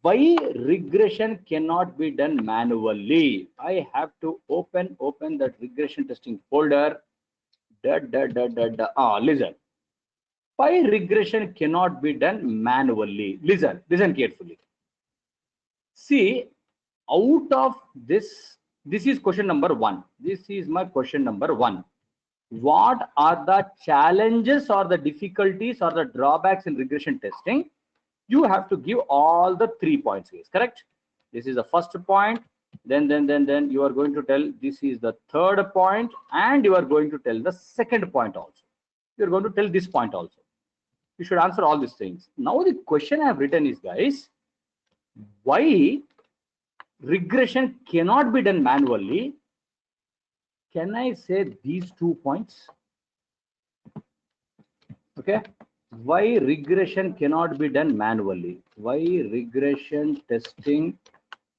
Why regression cannot be done manually? I have to open that regression testing folder. Listen. Why regression cannot be done manually? Listen carefully. See, out of this is question number 1. This is my question number 1. What are the challenges or the difficulties or the drawbacks in regression testing? You have to give all the 3 points here, correct? This is the first point. Then you are going to tell this is the third point, and you are going to tell the second point also. You are going to tell this point also. You should answer all these things. Now the question I have written is, guys, why regression cannot be done manually? Can I say these 2 points? Okay. Why regression cannot be done manually? Why regression testing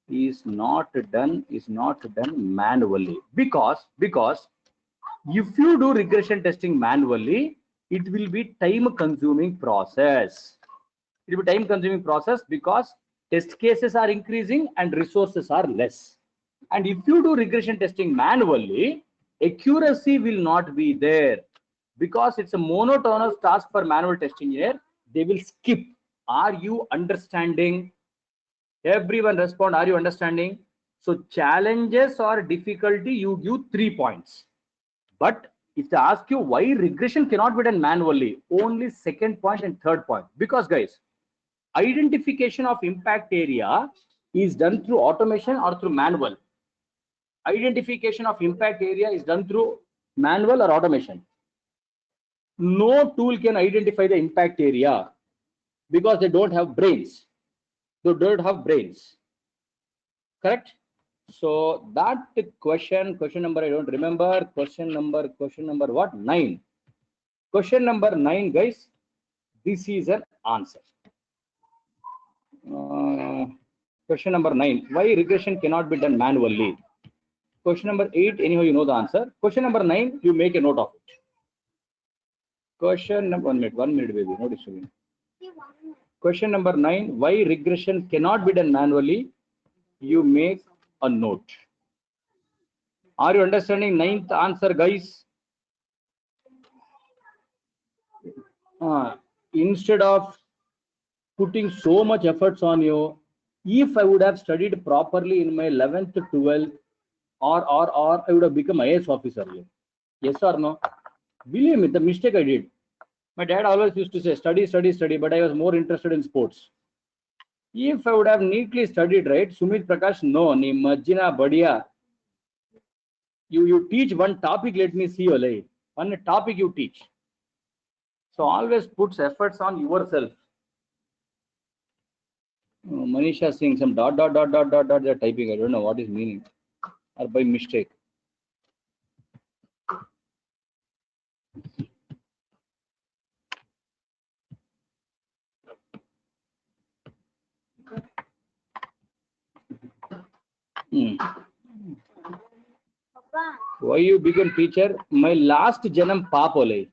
is not done manually? Because if you do regression testing manually, it will be time consuming process. It will be time consuming process because test cases are increasing and resources are less. And if you do regression testing manually, accuracy will not be there because it's a monotonous task for manual test engineer. They will skip. Are you understanding? Everyone respond. Are you understanding? So challenges or difficulty, you give 3 points. But if they ask you why regression cannot be done manually, only second point and third point. Because, guys, identification of impact area is done through automation or through manual. Identification of impact area is done through manual or automation. No tool can identify the impact area because they don't have brains. They don't have brains. Correct? So that question number I don't remember. Question number what? 9. Question number 9, guys. This is an answer. Question number 9. Why regression cannot be done manually? Question number 8, anyhow, you know the answer. Question number 9, you make a note of it. Question number 1 minute, baby. No disturbing. Question number 9, why regression cannot be done manually? You make a note. Are you understanding 9th answer, guys? Instead of putting so much efforts on you, if I would have studied properly in my 11th, 12th, or I would have become IAS officer. Yes or no? Believe me, the mistake I did. My dad always used to say, study, but I was more interested in sports. If I would have neatly studied, right, Sumit Prakash, no, ni majjina badia. You teach one topic, let me see you. One topic you teach. So always puts efforts on yourself. Manisha saying some dot, they're typing. I don't know what is meaning. Or by mistake. Why you become teacher? My last janam paap ole.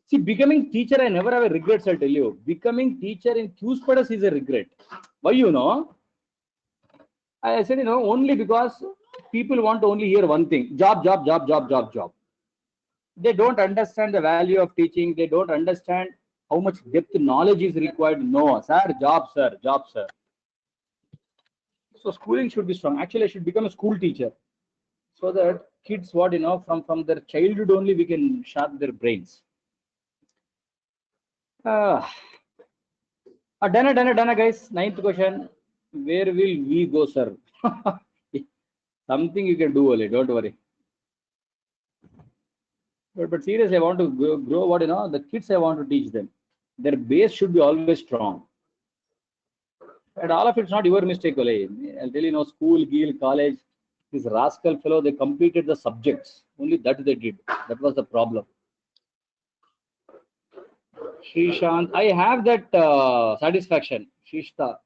See, becoming teacher, I never have a regrets, I'll tell you. Becoming teacher in Qspadas is a regret. Why, you know? I said, only because people want to only hear one thing. Job. They don't understand the value of teaching. They don't understand how much depth knowledge is required. No, sir, job, sir. So schooling should be strong. Actually, I should become a school teacher. So that kids, from their childhood only, we can sharpen their brains. Done, guys. 9th question. Where will we go, sir? Something you can do, only. Don't worry. But seriously, I want to grow the kids I want to teach them. Their base should be always strong. And all of it's not your mistake, only. I'll tell you, school, college. This rascal fellow, they completed the subjects. Only that they did. That was the problem. Srishant, I have that satisfaction. Shishta,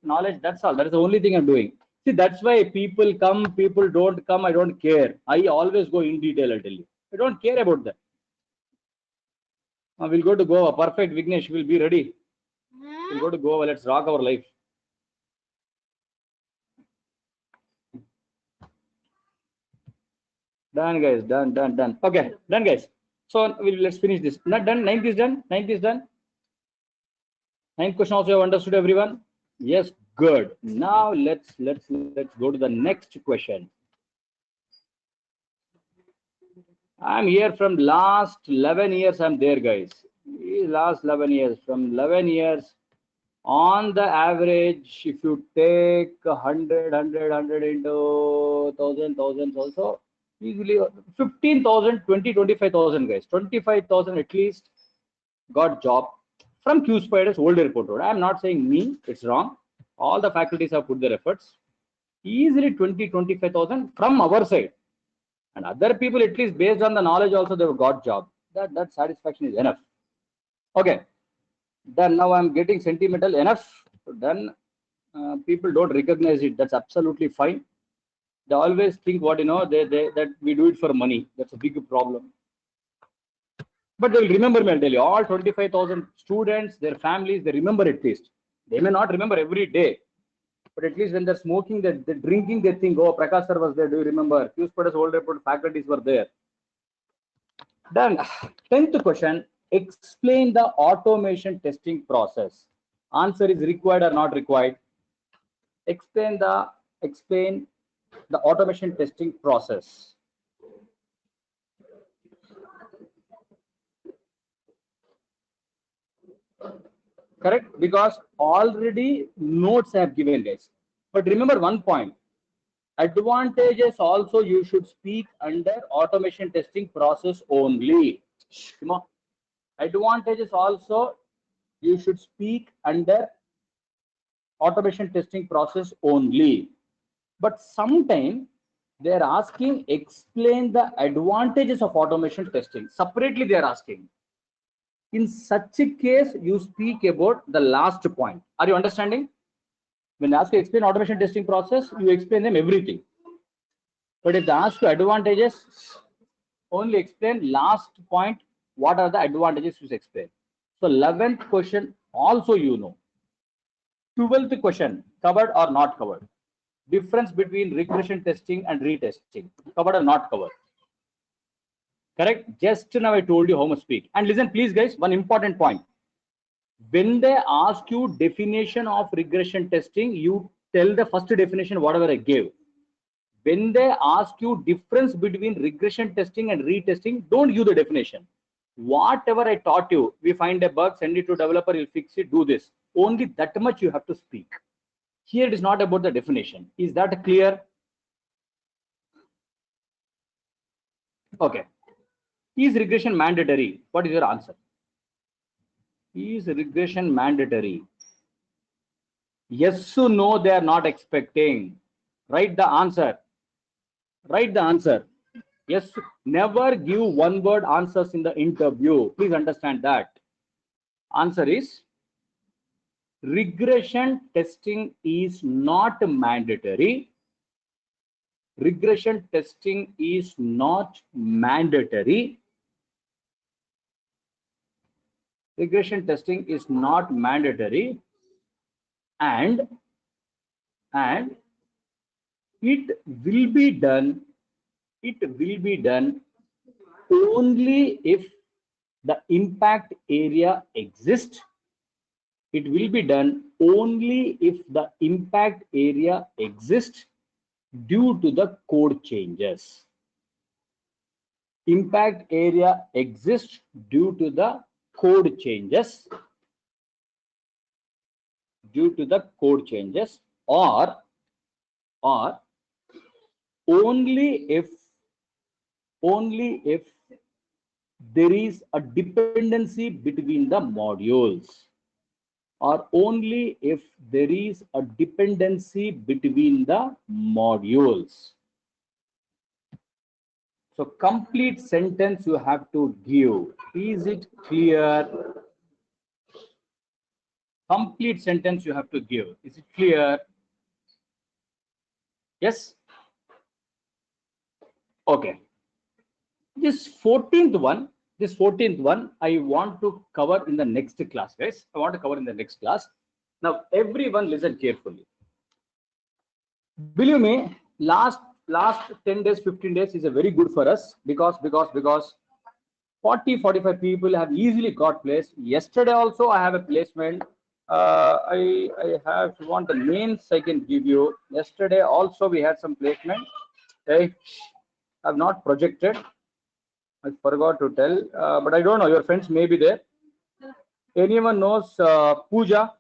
knowledge, that's all. That is the only thing I'm doing. See, that's why people come, people don't come. I don't care. I always go in detail, I'll tell you. I don't care about that. We'll go to Goa. Perfect, Vignesh. We'll be ready. We'll go to Goa. Let's rock our life. Done, guys. Done. Okay, done, guys. So let's finish this. Not done. Ninth is done. Ninth is done. Ninth question also you have understood, everyone. Yes, good. Now let's go to the next question. I'm here from last 11 years. I'm there, guys. Last 11 years. From 11 years, on the average, if you take 100 into 1,000 also, easily 15,000, 20, 25,000, guys. 25,000 at least got job from Q Spiders old airport road. I'm not saying me, it's wrong. All the faculties have put their efforts. Easily 20, 25,000 from our side. And other people, at least based on the knowledge also, they've got job. That satisfaction is enough. Okay. Then now I'm getting sentimental enough. Then people don't recognize it. That's absolutely fine. They always think what that we do it for money. That's a big problem. But they'll remember me. I'll tell you, all 25,000 students, their families, they remember at least. They may not remember every day, but at least when they're smoking, they're drinking, they think, oh, Prakash sir was there. Do you remember? Q Spiders old airport faculties were there. Then 10th question. Explain the automation testing process. Answer is required or not required. Explain the automation testing process. Correct, because already notes I have given, guys. But remember one point. Advantages also you should speak under automation testing process only. Come on. Advantages also you should speak under automation testing process only. But sometimes they are asking explain the advantages of automation testing. Separately they are asking. In such a case, you speak about the last point. Are you understanding? When they ask you explain automation testing process, you explain them everything. But if they ask you advantages, only explain last point. What are the advantages you explain? So 11th question also you know. 12th question, covered or not covered? Difference between regression testing and retesting, covered or not covered? Correct. Just now I told you how much speak. And listen, please, guys, one important point. When they ask you definition of regression testing, you tell the first definition, whatever I gave. When they ask you difference between regression testing and retesting, don't give the definition. Whatever I taught you, we find a bug, send it to developer, he'll fix it, do this. Only that much you have to speak. Here it is not about the definition. Is that clear? Okay. Is regression mandatory? What is your answer? Is regression mandatory? Yes or no, they are not expecting. Write the answer. Write the answer. Yes, never give one word answers in the interview. Please understand that. Answer is regression testing is not mandatory. Regression testing is not mandatory. Regression testing is not mandatory, and it will be done. It will be done only if the impact area exists. It will be done only if the impact area exists due to the code changes. Impact area exists due to the code changes. Due to the code changes, or only if there is a dependency between the modules, or only if there is a dependency between the modules. So complete sentence you have to give. Is it clear? Complete sentence you have to give. Is it clear? Yes? Okay. This 14th one, I want to cover in the next class, guys. I want to cover in the next class. Now, everyone listen carefully. Believe me, last 10 days, 15 days is a very good for us because 40-45 people have easily got placed. Yesterday also I have a placement. I have, if you want the names, I can give you. Yesterday also we had some placement. Okay, I have not projected. I forgot to tell, but I don't know. Your friends may be there. Anyone knows Pooja?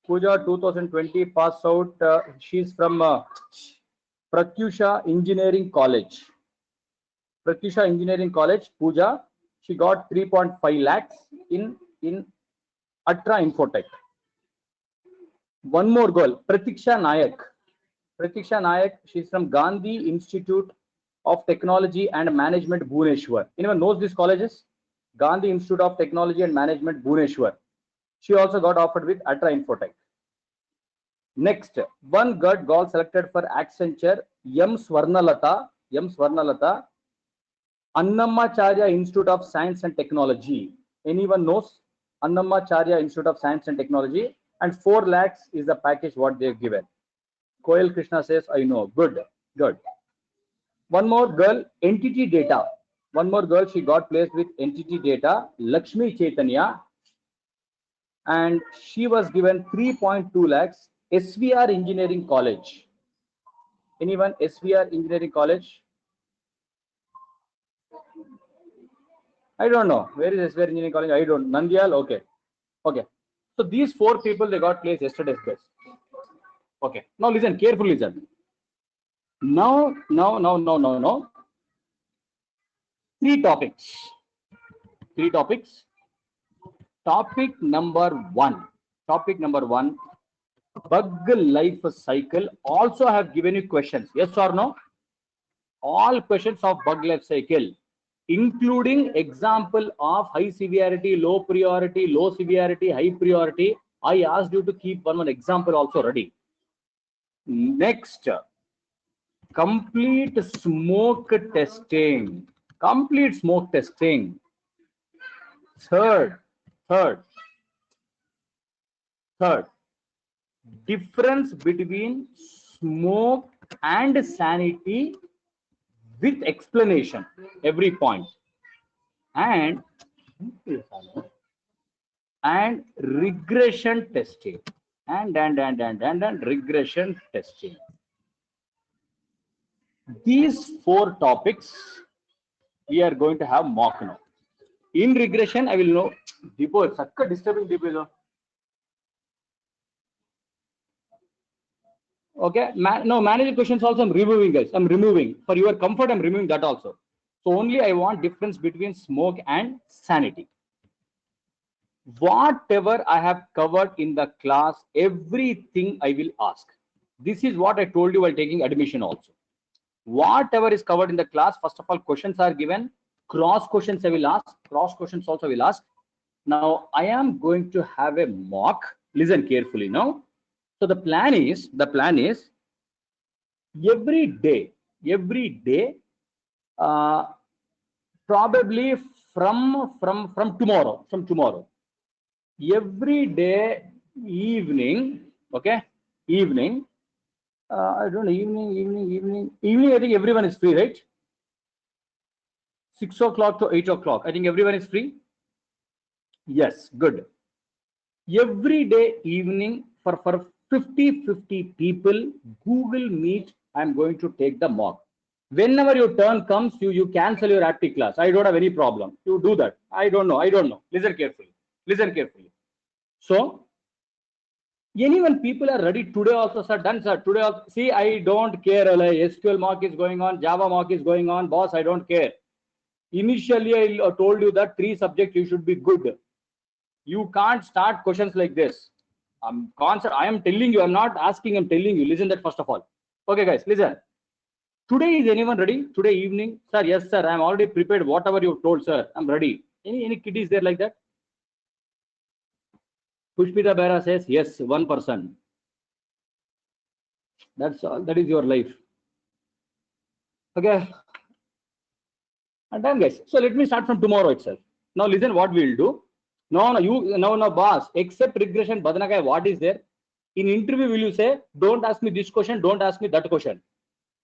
Pooja 2020 pass out. She's from Pratyusha Engineering College. Pratyusha Engineering College, Pooja. She got 3.5 lakhs in Atra Infotech. One more girl, Pratiksha Nayak. Pratiksha Nayak, she's from Gandhi Institute of Technology and Management, Bhubaneswar. Anyone knows these colleges? Gandhi Institute of Technology and Management, Bhubaneswar. She also got offered with Atra Infotech. Next, one girl got selected for Accenture, M. Swarnalata, Annamacharya Institute of Science and Technology. Anyone knows Annamacharya Institute of Science and Technology? And 4 lakhs is the package what they have given. Koel Krishna says, I know. Good, good. One more girl, Entity Data. One more girl, she got placed with Entity Data, Lakshmi Chaitanya. And she was given 3.2 lakhs, SVR Engineering College. Anyone, SVR Engineering College? I don't know. Where is SVR Engineering College? I don't. Nandyal? Okay. Okay. So these 4 people, they got placed yesterday's best. Okay. Now listen, carefully listen. Now. 3 topics. 3 topics. Topic number 1. Topic number 1. Bug life cycle. Also I have given you questions. Yes or no? All questions of bug life cycle, including example of high severity, low priority, low severity, high priority. I asked you to keep one example also ready. Next, complete smoke testing. Complete smoke testing. Third, difference between smoke and sanity with explanation, every point. And regression testing. And regression testing. These 4 topics we are going to have mock now. In regression, I will know. Deepo, it's such a disturbing Deepo. Okay, no, manager questions also I'm removing, guys. I'm removing. For your comfort, I'm removing that also. So only I want difference between smoke and sanity. Whatever I have covered in the class, everything I will ask. This is what I told you while taking admission also. Whatever is covered in the class, first of all, questions are given. Cross questions I will ask. Cross questions also I will ask. Now I am going to have a mock. Listen carefully now. So the plan is every day, probably from tomorrow, every day evening, okay, evening. I don't know, evening. I think everyone is free, right? 6 o'clock to 8 o'clock. I think everyone is free. Yes, good. Every day evening for 50 people, Google Meet, I'm going to take the mock. Whenever your turn comes, you cancel your active class. I don't have any problem. You do that. I don't know. Listen carefully. So, anyone people are ready today also, sir, done, sir. Today also, see, I don't care. SQL mock is going on, Java mock is going on. Boss, I don't care. Initially, I told you that 3 subjects you should be good. You can't start questions like this. I am telling you, I'm not asking, I'm telling you. Listen that first of all. Okay, guys, listen. Today, is anyone ready? Today evening, sir? Yes, sir. I'm already prepared. Whatever you told, sir, I'm ready. Any kiddies there like that? Pushpita Bera says yes. One person. That's all. That is your life. Okay. And done, guys. So let me start from tomorrow itself. Now listen what we'll do. No, boss. Except regression, Badanakai, what is there? In interview, will you say, don't ask me this question, don't ask me that question.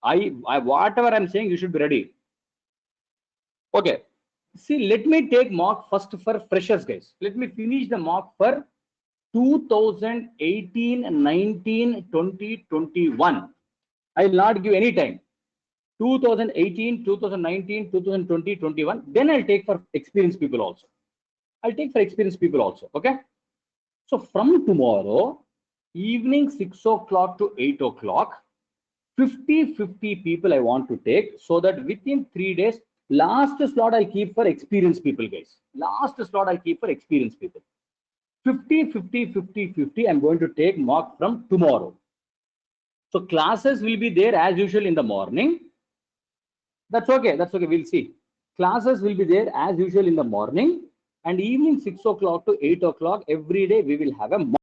I whatever I'm saying, you should be ready. Okay. See, let me take mock first for freshers, guys. Let me finish the mock for 2018, 19, 20, 21. I will not give any time. 2018, 2019, 2020, 21. Then I'll take for experienced people also. I'll take for experienced people also. Okay. So from tomorrow, evening 6 o'clock to 8 o'clock, 50 people I want to take, so that within 3 days, last slot I'll keep for experienced people, guys. Last slot I'll keep for experienced people. 50. I'm going to take mock from tomorrow. So classes will be there as usual in the morning. That's okay. That's okay. We'll see. Classes will be there as usual in the morning, and evening 6 o'clock to 8 o'clock every day we will have a mock.